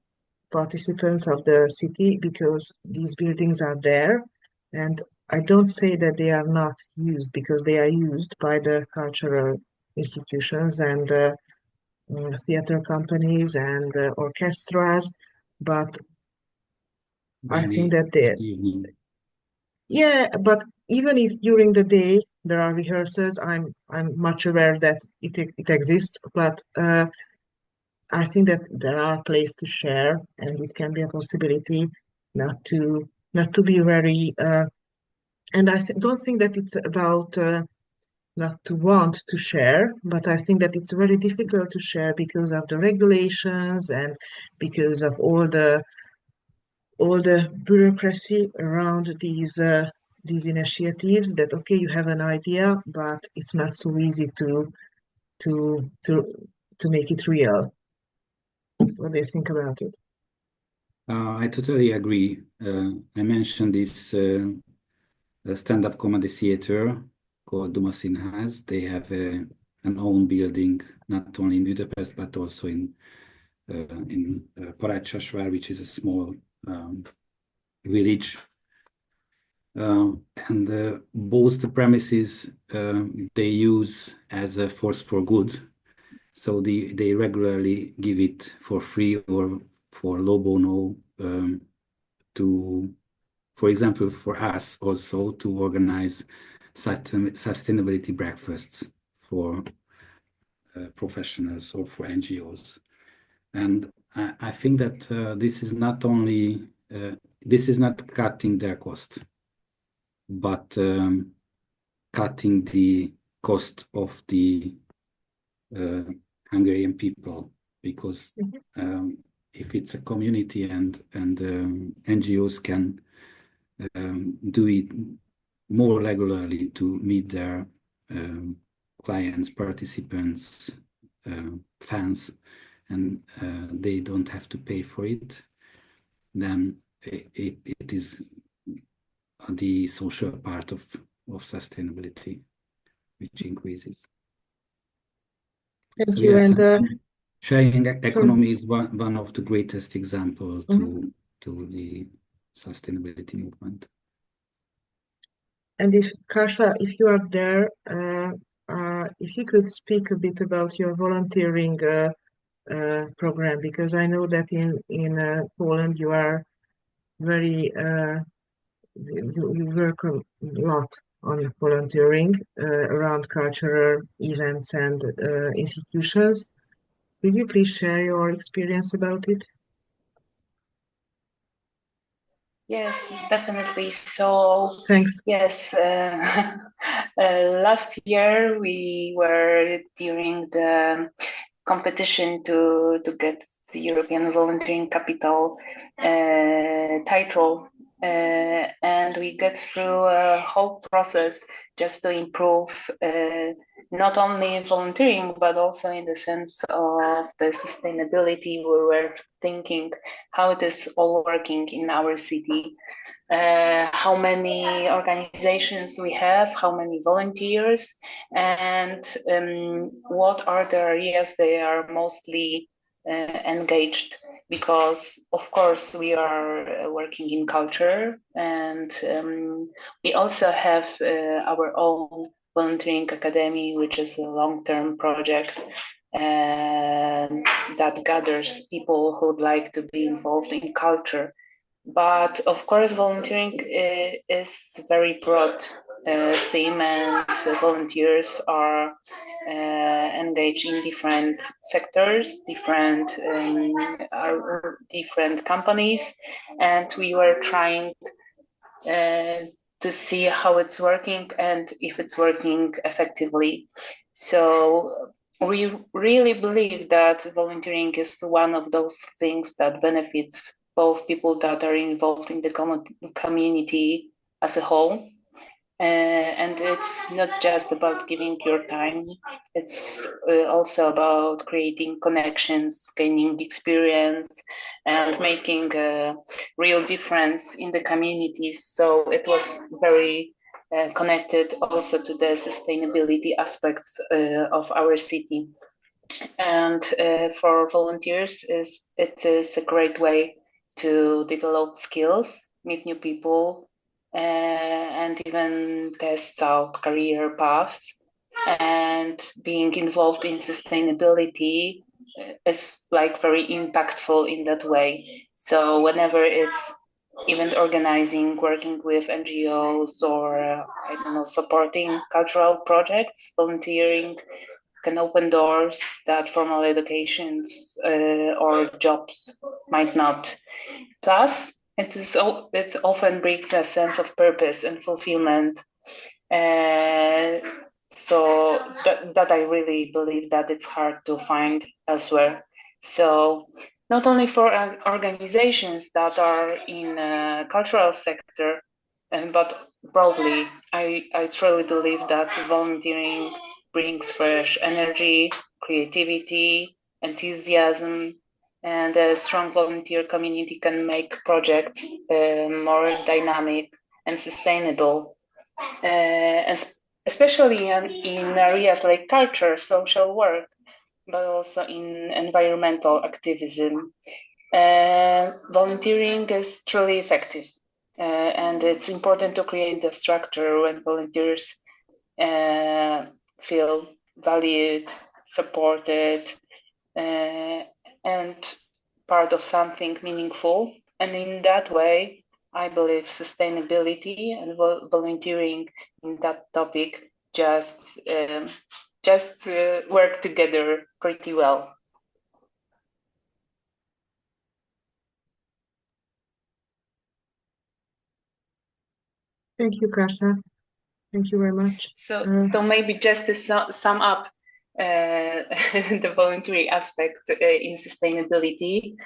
participants of the city, because these buildings are there, and I don't say that they are not used, because they are used by the cultural institutions and theater companies and orchestras, but I think that yeah, but even if during the day there are rehearsals, I'm much aware that it exists, but I think that there are places to share, and it can be a possibility not to be very. And I don't think that it's about not to want to share, but I think that it's very difficult to share because of the regulations and because of all the bureaucracy around these initiatives. That okay, you have an idea, but it's not so easy to to make it real. What do you think about it? I totally agree. I mentioned this stand-up comedy theater called Duma Színház. They have a an own building, not only in Budapest but also in Parachasvár, which is a small village. And both the premises they use as a force for good, so they regularly give it for free or for low bono to, for example, for us also to organize sustainability breakfasts for professionals or for NGOs. And I think that this is not only this is not cutting their cost, but cutting the cost of the Hungarian people, because if it's a community and NGOs can do it more regularly to meet their clients, participants, fans, and they don't have to pay for it, then it is the social part of sustainability which increases. Thank So you. yes, And sharing economy is one of the greatest examples to the sustainability movement. And if Kasia, if you are there, if you could speak a bit about your volunteering program, because I know that in Poland you are very you work a lot on volunteering around cultural events and institutions. Will you please share your experience about it? Yes, definitely. So, Thanks. yes, last year we were during the competition to get the European Volunteering Capital title, and we get through a whole process just to improve not only volunteering but also in the sense of the sustainability. We were thinking how it is all working in our city, how many organizations we have, how many volunteers, and what are the areas they are mostly engaged. Because of course we are working in culture, and we also have our own volunteering academy, which is a long-term project that gathers people who would like to be involved in culture. But of course, volunteering is very broad theme, and volunteers are engaged in different sectors, different companies, and we were trying to see how it's working and if it's working effectively. So we really believe that volunteering is one of those things that benefits both people that are involved in the community as a whole. And it's not just about giving your time, it's also about creating connections, gaining experience, and making a real difference in the communities. So it was very connected also to the sustainability aspects of our city. And for volunteers, it is a great way to develop skills, meet new people, and even test out career paths. And being involved in sustainability is like very impactful in that way. So whenever it's event organizing, working with NGOs, or I don't know, supporting cultural projects, volunteering can open doors that formal educations or jobs might not. Plus, it often brings a sense of purpose and fulfillment. So that I really believe that it's hard to find elsewhere. So not only for organizations that are in cultural sector, but broadly, I truly believe that volunteering brings fresh energy, creativity, enthusiasm, and a strong volunteer community can make projects more dynamic and sustainable, especially in areas like culture, social work, but also in environmental activism. Volunteering is truly effective, and it's important to create the structure when volunteers feel valued, supported, and part of something meaningful. And in that way, I believe sustainability and volunteering in that topic just work together pretty well. Thank you, Kasia. Thank you very much. So maybe just to sum up the voluntary aspect in sustainability,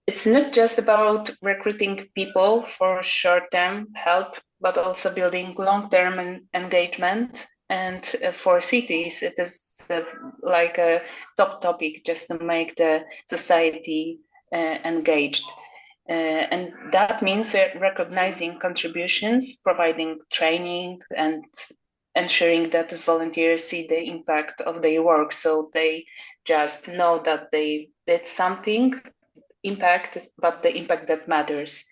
it's not just about recruiting people for short-term help, but also building long-term engagement. And for cities, it is like a top topic just to make the society engaged. And that means recognizing contributions, providing training, and ensuring that volunteers see the impact of their work, so they just know that they did something but the impact that matters.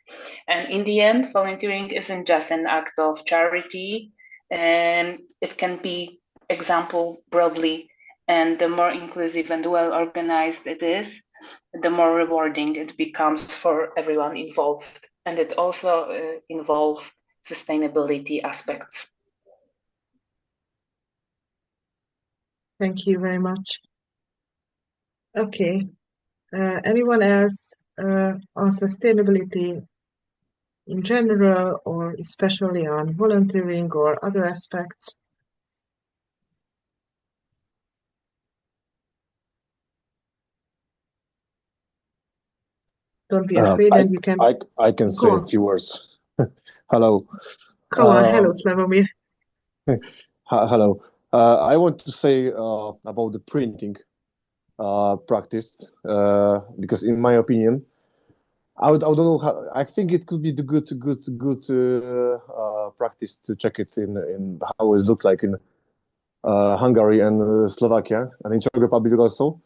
And in the end, volunteering isn't just an act of charity, and it can be example broadly. And the more inclusive and well organized it is, the more rewarding it becomes for everyone involved. And it also involves sustainability aspects. Thank you very much. Okay. Anyone else on sustainability in general, or especially on volunteering or other aspects? Don't be afraid, and you can. I can say a few words. Hello. Come on. Hello, Slavomir. Hello. I want to say about the printing practice, because in my opinion, I don't know how. I think it could be the good practice to check it in how it looks like in Hungary and Slovakia and in Czech Republic also.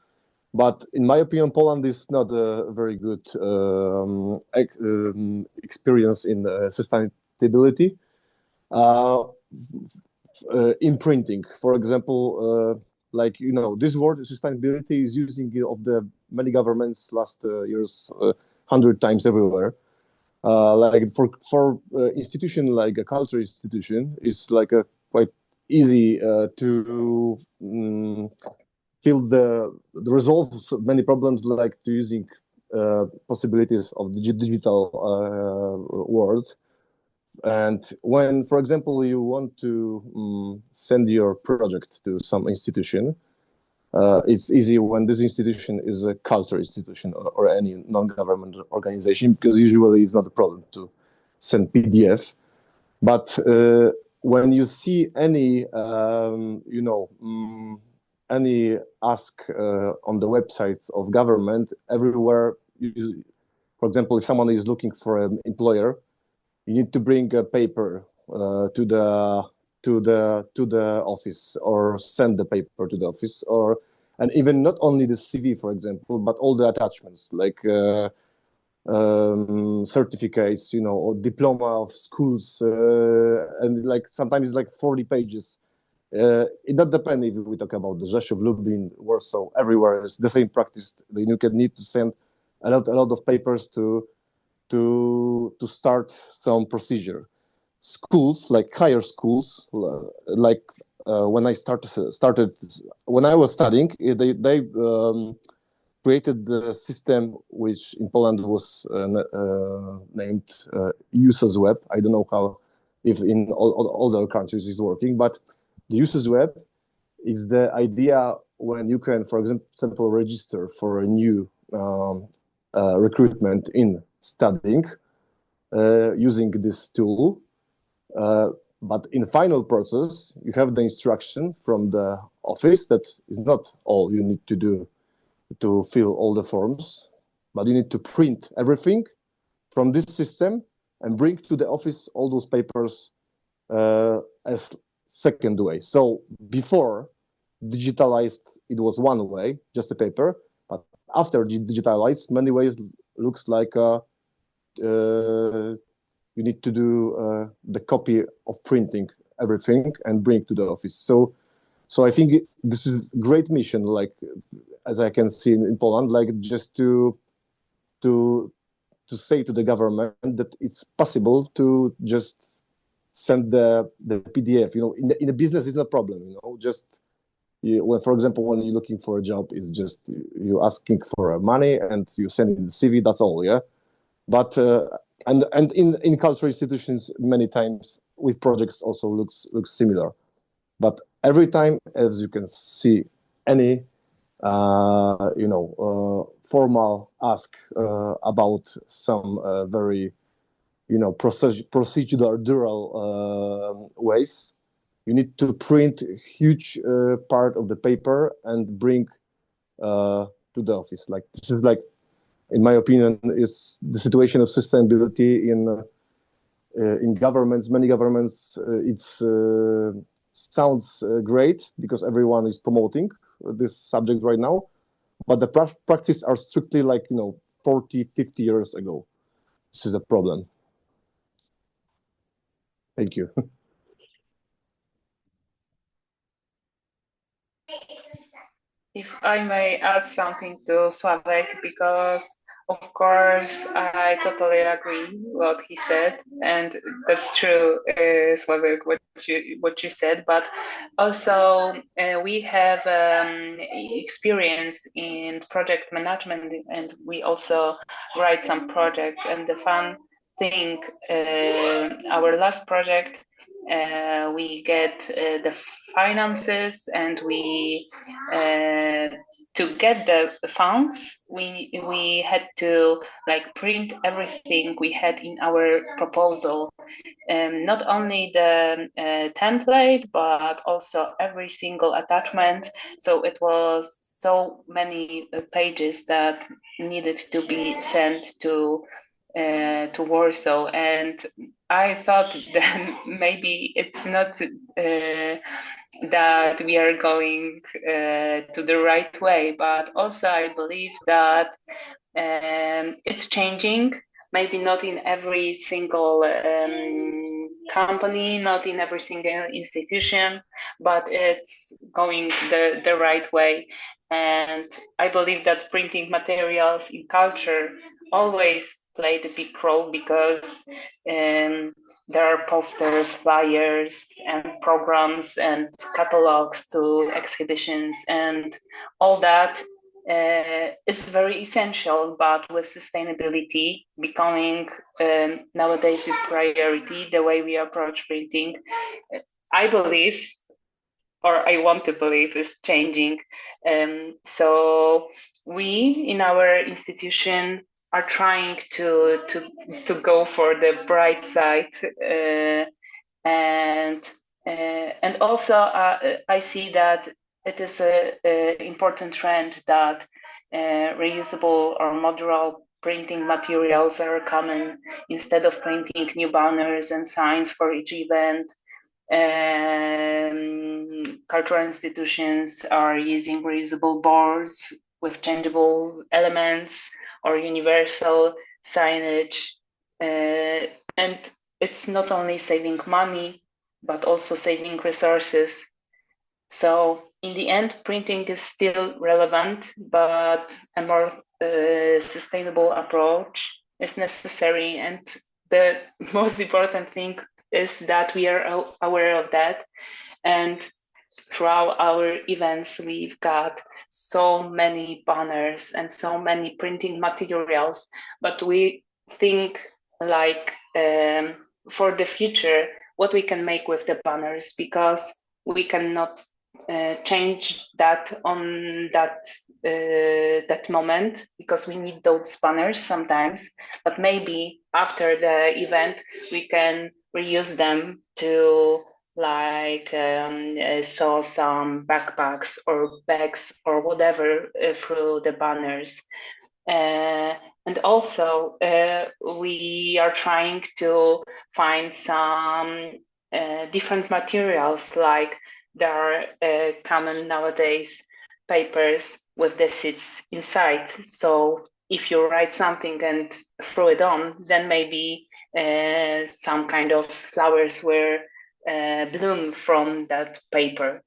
But in my opinion, Poland is not a very good experience in sustainability in printing. For example, like this word sustainability is using of the many governments last years 100 times everywhere. Like for institution like a culture institution is like a quite easy to feel the resolves many problems, like to using possibilities of the digital world. And when, for example, you want to send your project to some institution, it's easy when this institution is a culture institution or any non-government organization, because usually it's not a problem to send PDF. But when you see any, any ask on the websites of government everywhere, for example, if someone is looking for an employer, you need to bring a paper to the office, or send the paper to the office, and even not only the CV, for example, but all the attachments like certificates, or diploma of schools, and like sometimes it's like 40 pages. It doesn't depend if we talk about the Rzeszów, Lublin, Warsaw, everywhere it's the same practice. You can need to send a lot of papers to start some procedure. Schools, like higher schools, like when I started when I was studying, they created the system which in Poland was named Users Web. I don't know how, if in all other countries is working, but the Users Web is the idea when you can, for example, register for a new recruitment in studying using this tool. But in the final process, you have the instruction from the office that is not all you need to do to fill all the forms, but you need to print everything from this system and bring to the office all those papers as second way. So before digitalized, it was one way, just the paper. But after digitalized, many ways looks like you need to do the copy of printing everything and bring to the office. So I think this is a great mission, like as I can see in Poland, like just to say to the government that it's possible to just send the PDF. You know, in the business, it's not a problem. You know, just when, for example, when you're looking for a job, it's just you asking for money and you send in the CV. That's all. Yeah, but and in cultural institutions, many times with projects also looks similar. But every time, as you can see, any formal ask about some very procedural ways, you need to print a huge part of the paper and bring to the office. Like this is like, in my opinion, is the situation of sustainability in governments. Many governments, it's sounds great because everyone is promoting this subject right now, but the practice are strictly like 40, 50 years ago. This is a problem. Thank you. If I may add something to Sławek, because of course I totally agree what he said, and that's true, Sławek, what you said. But also we have experience in project management, and we also write some projects. And the fun thing, our last project, we get the finances, and we to get the funds, we had to like print everything we had in our proposal, not only the template, but also every single attachment. So it was so many pages that needed to be sent to Warsaw, and I thought then maybe it's not that we are going to the right way, but also I believe that it's changing. Maybe not in every single company, not in every single institution, but it's going the right way. And I believe that printing materials in culture always played a big role, because there are posters, flyers, and programs and catalogs to exhibitions, and all that is very essential. But with sustainability becoming nowadays a priority, the way we approach printing, I believe, or I want to believe, is changing. So we in our institution are trying to go for the bright side, and also I see that it is a important trend that reusable or modular printing materials are common. Instead of printing new banners and signs for each event, cultural institutions are using reusable boards with changeable elements or universal signage, and it's not only saving money but also saving resources. So in the end, printing is still relevant, but a more sustainable approach is necessary. And the most important thing is that we are aware of that. And throughout our events, we've got so many banners and so many printing materials, but we think like for the future, what we can make with the banners, because we cannot change that on that moment, because we need those banners sometimes. But maybe after the event, we can reuse them to like sew some backpacks or bags or whatever through the banners. And also we are trying to find some different materials, like there are common nowadays papers with the seeds inside. So if you write something and throw it on, then maybe some kind of flowers will bloom from that paper.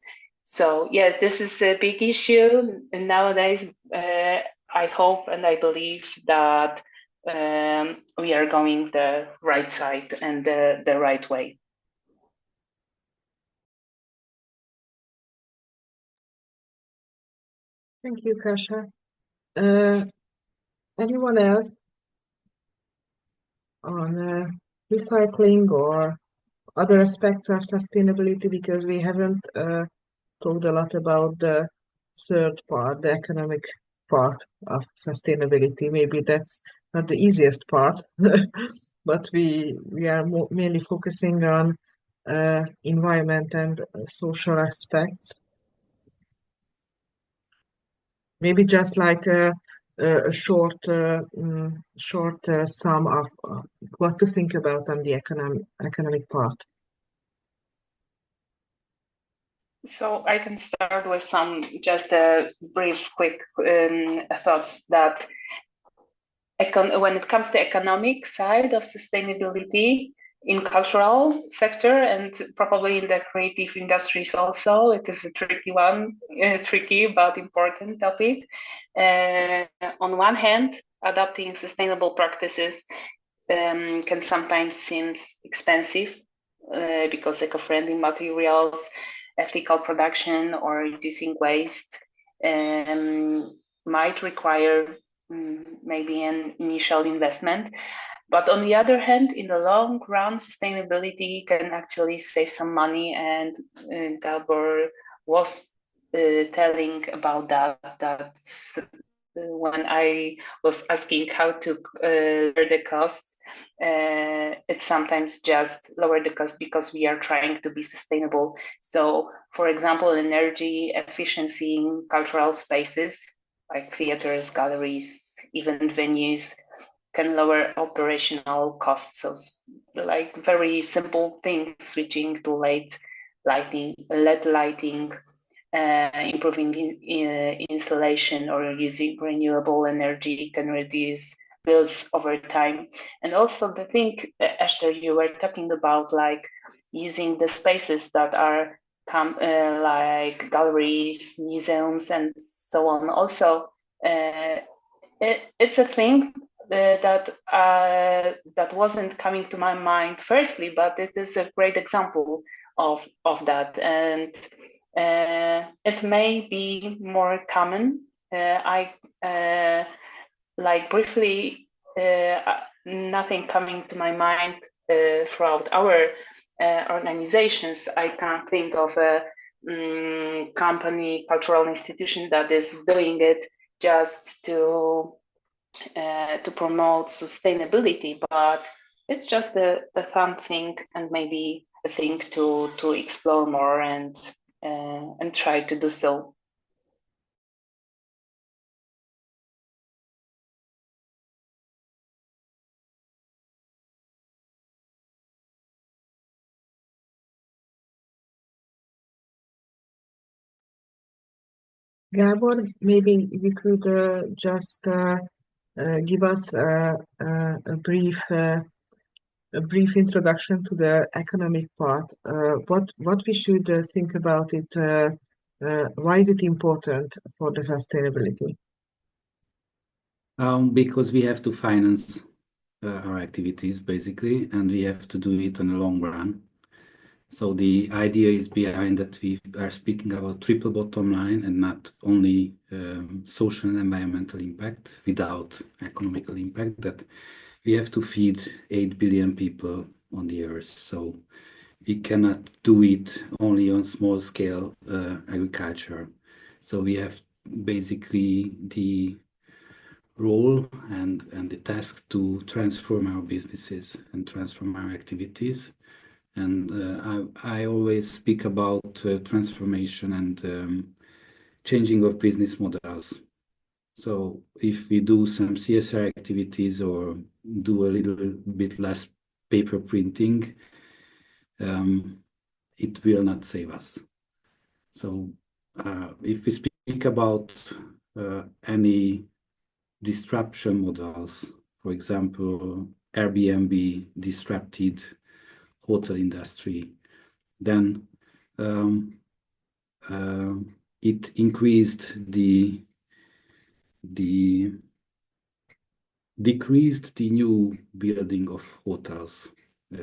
So yeah, this is a big issue nowadays. I hope and I believe that we are going the right side and the right way. Thank you, Kasia. Anyone else on recycling or other aspects of sustainability? Because we haven't talked a lot about the third part, the economic part of sustainability. Maybe that's not the easiest part, but we are mainly focusing on environment and social aspects. Maybe just like a short sum of what to think about on the economic part. So I can start with some just brief, quick thoughts that when it comes to economic side of sustainability in cultural sector and probably in the creative industries also, it is a tricky one, tricky but important topic. On one hand, adopting sustainable practices can sometimes seem expensive because eco-friendly materials, ethical production, or reducing waste might require maybe an initial investment. But on the other hand, in the long run, sustainability can actually save some money. And Gábor was telling about that when I was asking how to lower the costs, it's sometimes just lower the cost because we are trying to be sustainable. So, for example, energy efficiency in cultural spaces like theaters, galleries, event venues can lower operational costs. So, like very simple things, switching to LED lighting, improving insulation or using renewable energy can reduce bills over time. And also the thing, Esther, you were talking about, like using the spaces that are like galleries, museums, and so on. Also, it's a thing that wasn't coming to my mind firstly, but it is a great example of that. And it may be more common. I like briefly, nothing coming to my mind throughout our organizations. I can't think of a company, cultural institution that is doing it just to promote sustainability, but it's just a fun thing and maybe a thing to explore more and try to do so. Gábor, maybe you could just give us a brief introduction to the economic part. What we should think about it. Why is it important for the sustainability? Because we have to finance our activities basically, and we have to do it on the long run. So the idea is behind that we are speaking about triple bottom line and not only social and environmental impact without economical impact, that we have to feed 8 billion people on the earth. So we cannot do it only on small scale agriculture. So we have basically the role and the task to transform our businesses and transform our activities. And I always speak about transformation and changing of business models. So if we do some CSR activities or do a little bit less paper printing, it will not save us. So if we speak about any disruption models, for example, Airbnb disrupted hotel industry, then it decreased the new building of hotels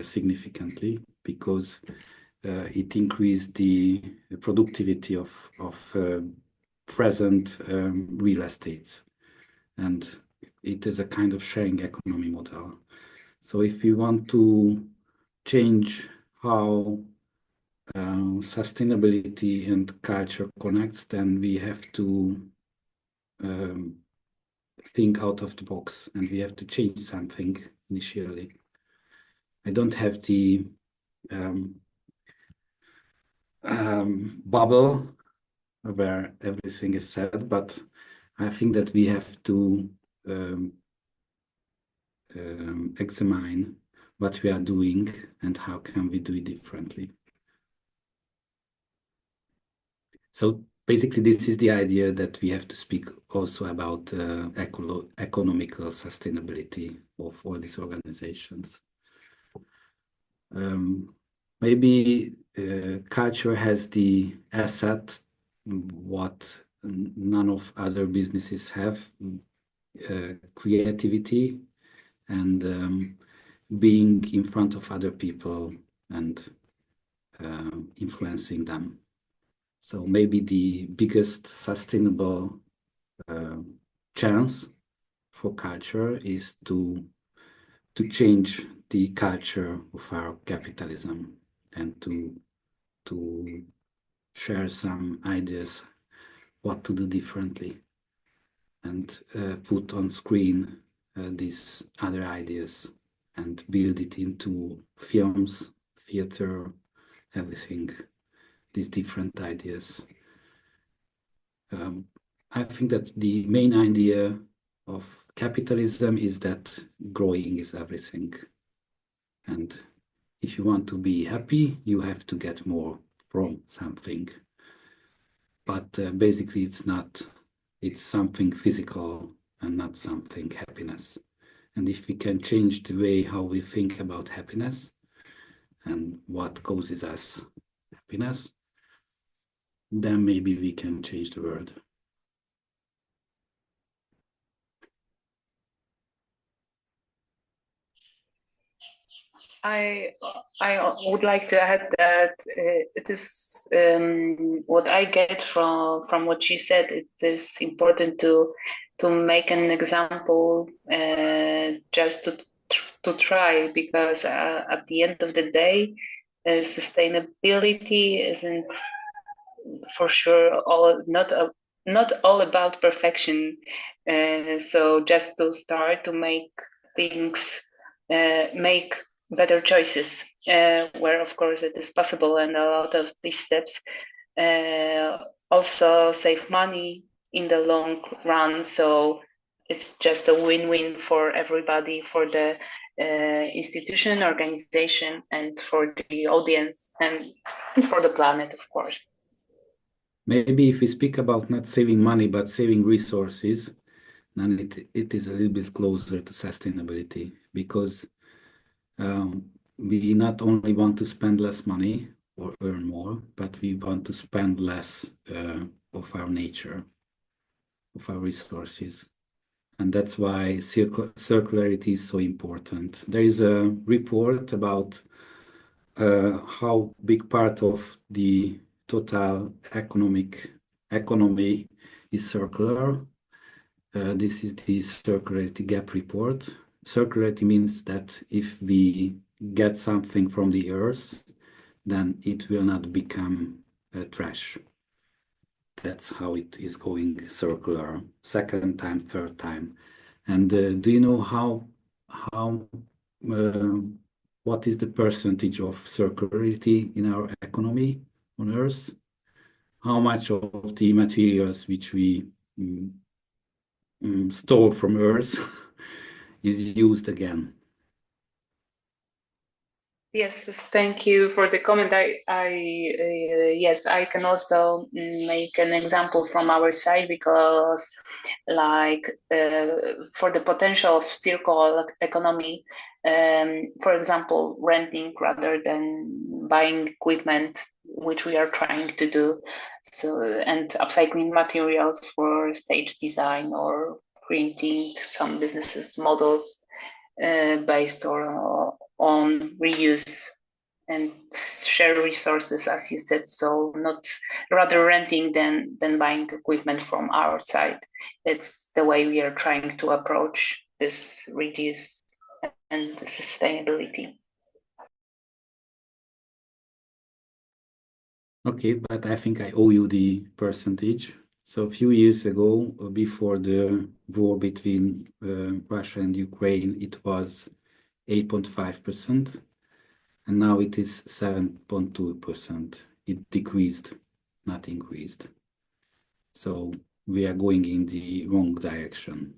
significantly, because it increased the productivity of present real estates, and it is a kind of sharing economy model. So if we want to change how sustainability and culture connects, then we have to think out of the box, and we have to change something initially. I don't have the bubble where everything is said, but I think that we have to examine what we are doing and how can we do it differently. So basically, this is the idea that we have to speak also about economical sustainability of all these organizations. Maybe culture has the asset what none of other businesses have, creativity and being in front of other people and influencing them. So maybe the biggest sustainable chance for culture is to change the culture of our capitalism and to share some ideas what to do differently, and put on screen these other ideas and build it into films, theater, everything, these different ideas. I think that the main idea of capitalism is that growing is everything. And if you want to be happy, you have to get more from something. But basically it's something physical and not something happiness. And if we can change the way how we think about happiness and what causes us happiness, then maybe we can change the world. I would like to add that it is what I get from what you said. It is important to make an example, just to try, because at the end of the day, sustainability isn't for sure not all about perfection. So just to start to make things, make better choices, where of course it is possible, and a lot of these steps also save money in the long run. So it's just a win-win for everybody, for the institution, organization, and for the audience, and for the planet, of course. Maybe if we speak about not saving money but saving resources, then it is a little bit closer to sustainability, because we not only want to spend less money or earn more, but we want to spend less of our nature, of our resources. And that's why circularity is so important. There is a report about how big part of the total economy is circular. This is the circularity gap report. Circularity means that if we get something from the earth, then it will not become trash. That's how it is going circular, second time, third time. And do you know how what is the percentage of circularity in our economy on Earth? How much of the materials which we store from Earth is used again? Yes, thank you for the comment. Yes, I can also make an example from our side because, like, for the potential of circular economy, for example, renting rather than buying equipment, which we are trying to do, so and upcycling materials for stage design or creating some businesses models based on reuse and share resources, as you said. So not rather renting than buying equipment from outside. It's the way we are trying to approach this reduce and sustainability. Okay, but I think I owe you the percentage. So a few years ago, before the war between Russia and Ukraine, it was 8.5%, and now it is 7.2%. It decreased, not increased. So we are going in the wrong direction.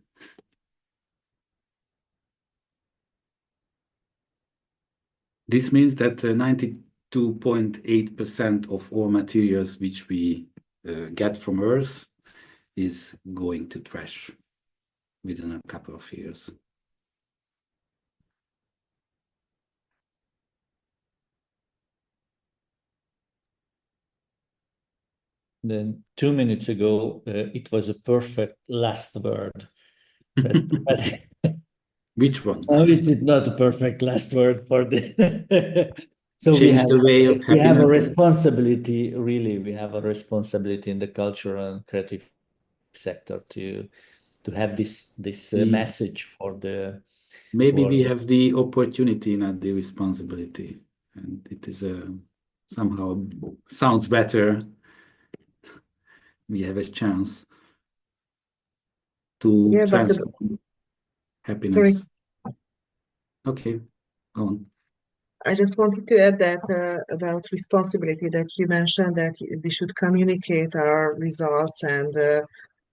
This means that 92.8% of all materials which we get from Earth is going to trash within a couple of years. Then 2 minutes ago, it was a perfect last word. But Which one? now it's not a perfect last word for the. So Change the way of we have a happiness. responsibility, really, we have a responsibility in the cultural and creative sector to have this message for the. Maybe we have the opportunity, not the responsibility, and it is somehow sounds better. We have a chance to transform happiness. Sorry. Okay, go on. I just wanted to add that about responsibility, that you mentioned that we should communicate our results and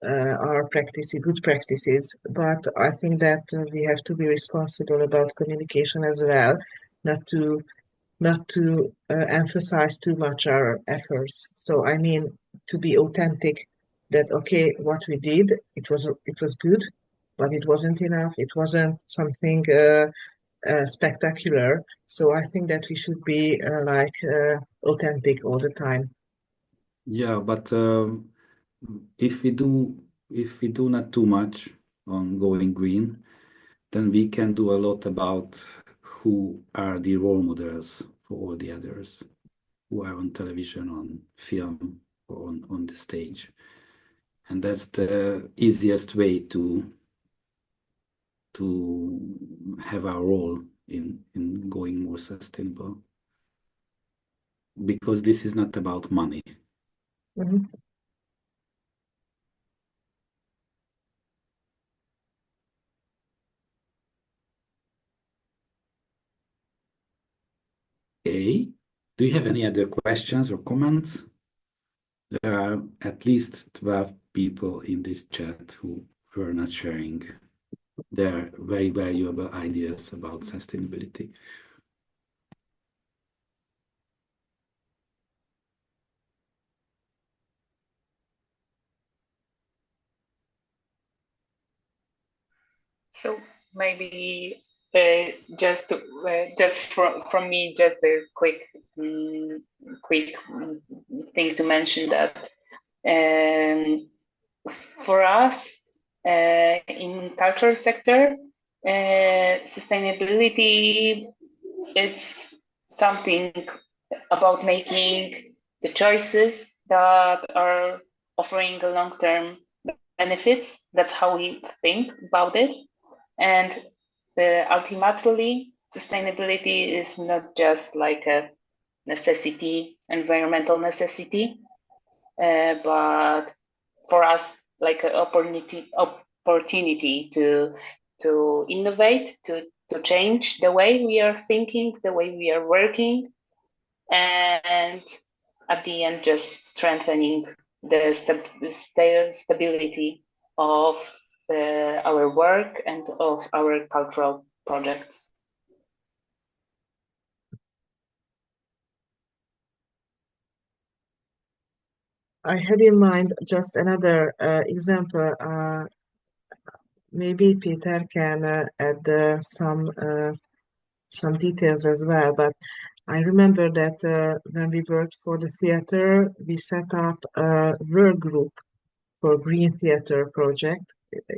our practices, good practices. But I think that we have to be responsible about communication as well, not to emphasize too much our efforts. So I mean, to be authentic, that okay, what we did, it was good, but it wasn't enough. It wasn't something spectacular. So I think that we should be authentic all the time. Yeah, but if we do not too much on going green, then we can do a lot about who are the role models for all the others who are on television, on film, or on the stage. And that's the easiest way to have our role in going more sustainable. Because this is not about money. Mm-hmm. Okay. Do you have any other questions or comments? There are at least 12 people in this chat who were not sharing their very valuable ideas about sustainability. So maybe just from me, just a quick thing to mention that for us in cultural sector, sustainability, it's something about making the choices that are offering long-term benefits. That's how we think about it. And ultimately, sustainability is not just like a necessity, environmental necessity, but for us, like an opportunity to innovate, to change the way we are thinking, the way we are working, and at the end, just strengthening the stability of our work and of our cultural projects. I had in mind just another example. Maybe Peter can add some details as well. But I remember that when we worked for the theater, we set up a work group for Green Theater project.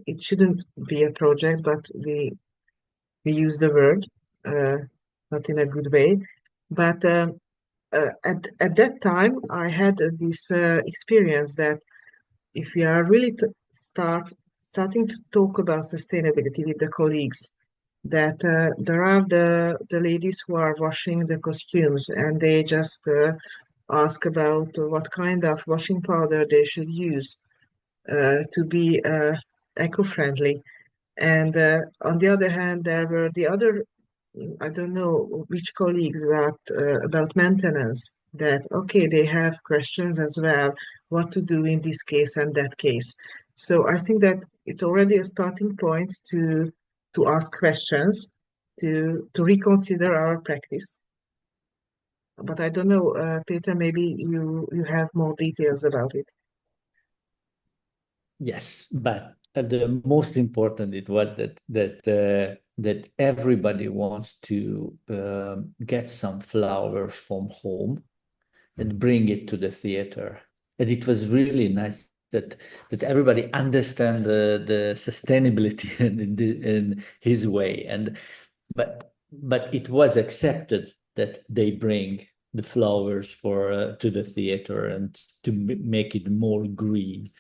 It shouldn't be a project, but we use the word, not in a good way. But at that time, I had this experience that if we are really starting to talk about sustainability with the colleagues, that there are the ladies who are washing the costumes, and they just ask about what kind of washing powder they should use to be eco-friendly. And on the other hand, there were the other, I don't know which colleagues about maintenance, that okay, they have questions as well, what to do in this case and that case. So I think that it's already a starting point to ask questions, to reconsider our practice. But I don't know, Peter, maybe you have more details about it. Yes, but the most important it was that everybody wants to get some flowers from home and bring it to the theater. And it was really nice that everybody understand the sustainability in his way. But it was accepted that they bring the flowers for to the theater and to make it more green.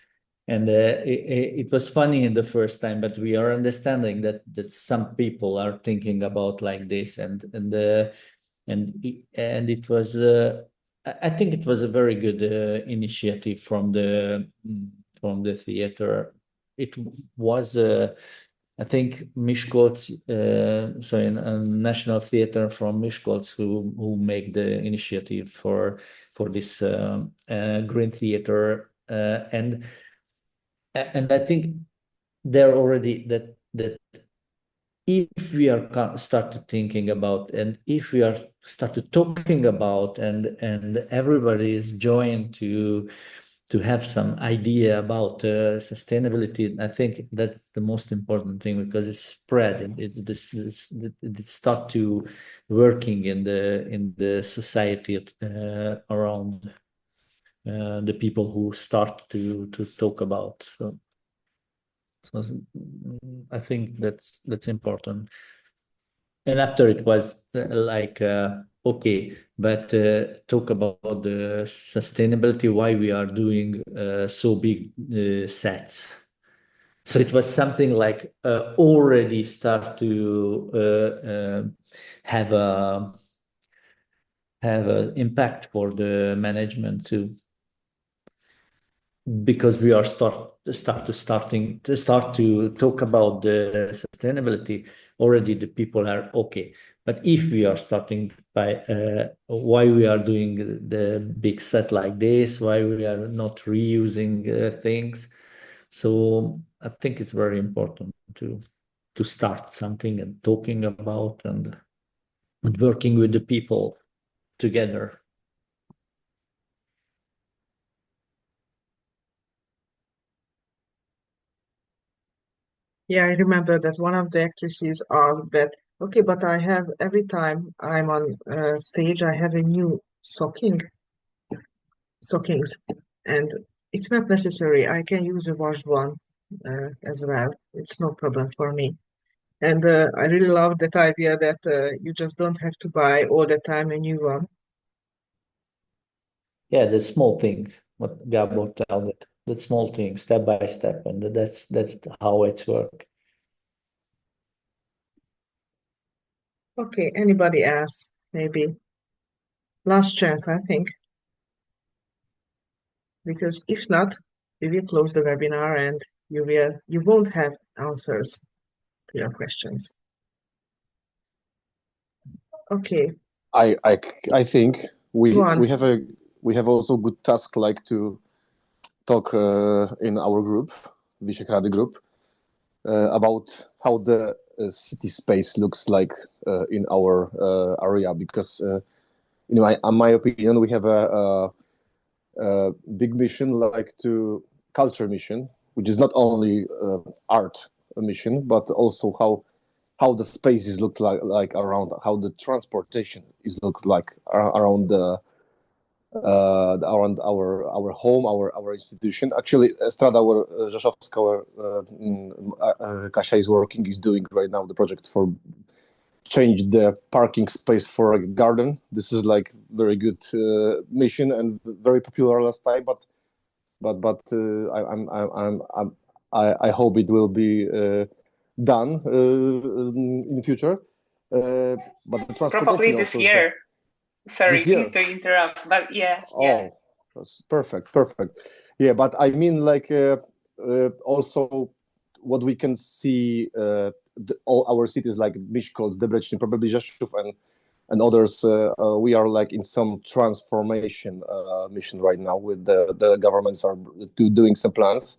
And it was funny in the first time, but we are understanding that some people are thinking about like this, and it was I think it was a very good initiative from the theater. It was I think Miskolc, sorry, a National Theatre from Miskolc who make the initiative for this Green Theatre, and I think they're already that if we are started thinking about, and if we are started talking about, and everybody is joined to have some idea about sustainability, I think that's the most important thing, because it's spread and it start to working in the society around the people who start to talk about. So I think that's important. And after it was like okay, but talk about the sustainability, why we are doing so big sets. So it was something like already start to have a impact for the management too, because we are start to talk about the sustainability. Already the people are okay, but if we are starting by why we are doing the big set like this, why we are not reusing things, so I think it's very important to start something and talking about and working with the people together. Yeah, I remember that one of the actresses asked that, okay, but I have, every time I'm on stage, I have a new stockings, and it's not necessary. I can use a washed one as well. It's no problem for me. And I really love that idea that you just don't have to buy all the time a new one. Yeah, the small thing, what Gábor told it, the small thing, step by step, and that's how it's work. Okay, anybody else? Maybe last chance, I think. Because if not, we will close the webinar and you won't have answers to your questions. Okay. I think we Go on. we have also good task, like to talk in our group, Visegrad group, about how the city space looks like in our area, because in my opinion, we have a big mission like to culture mission, which is not only art mission, but also how the spaces look like around, how the transportation is looks like around the around our home, our institution. Actually, Strada Rzeszowska, where Kasia is doing right now the project for change the parking space for a garden. This is like very good mission and very popular last time, but I hope it will be done in the future. But the transportation probably this year. Sorry this year. to interrupt, but yeah. Oh, that's perfect. Yeah, but I mean, like also what we can see, all our cities like Miskolc, Debrecen, probably Rzeszów, and others. We are like in some transformation mission right now. With the governments are doing some plans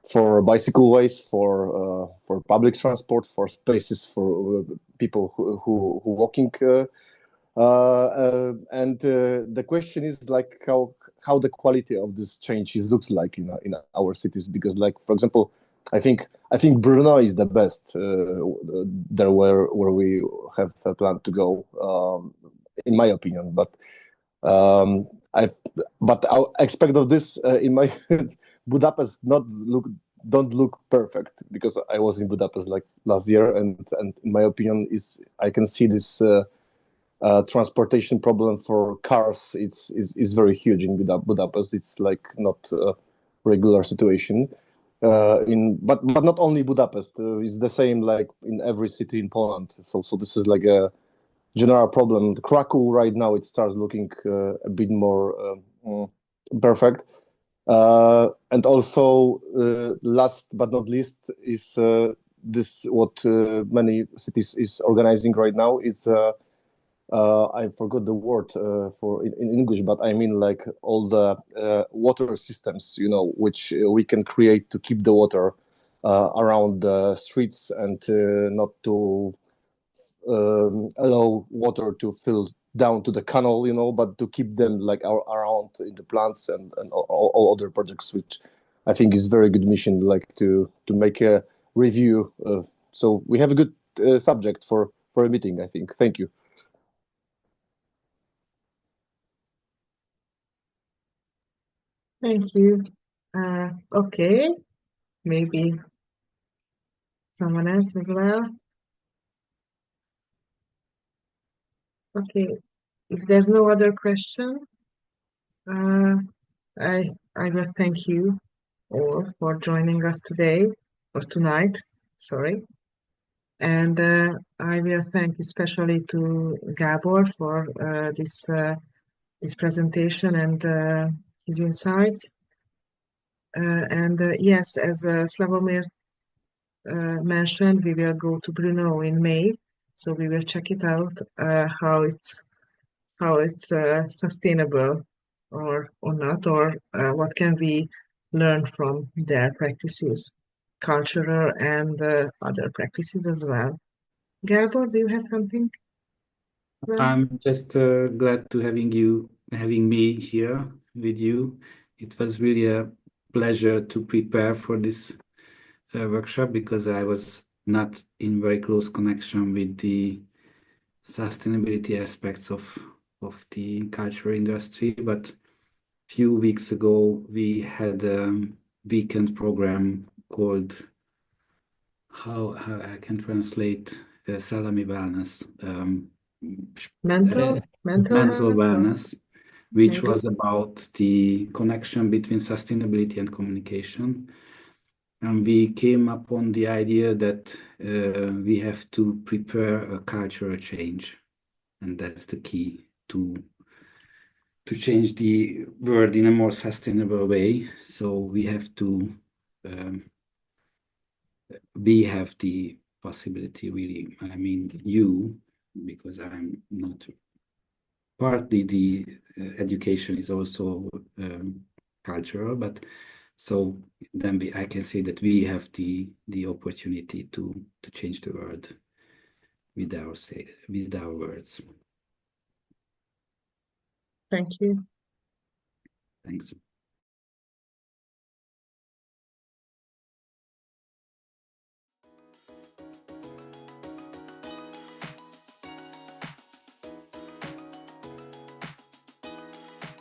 for bicycle ways, for public transport, for spaces for people who walking. And the question is like how the quality of this changes looks like in our cities, because like for example, I think Brno is the best there where we have a plan to go, in my opinion. But I expect of this in my Budapest don't look perfect, because I was in Budapest like last year, and in my opinion is I can see this transportation problem for cars is very huge in Budapest. It's like not a regular situation. But not only Budapest, it's the same like in every city in Poland. So this is like a general problem. Krakow right now it starts looking a bit more perfect. And also last but not least is this what many cities is organizing right now is I forgot the word for in English, but I mean like all the water systems, which we can create to keep the water around the streets and not to allow water to fill down to the canal, but to keep them like around in the plants and all other projects, which I think is very good mission, like to make a review. So we have a good subject for a meeting, I think. Thank you. Thank you. Okay, maybe someone else as well. Okay, if there's no other question, I will thank you all for joining us today or tonight. Sorry, and I will thank especially to Gábor for this presentation and his insights. And yes, as Slavomir mentioned, we will go to Brno in May, so we will check it out how it's sustainable or not, or what can we learn from their practices, cultural and other practices as well. Gábor, do you have something? I'm just glad to having me here with you. It was really a pleasure to prepare for this workshop, because I was not in very close connection with the sustainability aspects of the cultural industry. But a few weeks ago, we had a weekend program called, how I can translate Szellemi Wellness, Mental wellness, which maybe? was about the connection between sustainability and communication. And we came upon the idea that we have to prepare a cultural change, and that's the key to change the world in a more sustainable way. So we have the possibility, really. I mean, because I'm not partly the education is also cultural, but so then I can say that we have the opportunity to change the world with our words. Thank you. Thanks.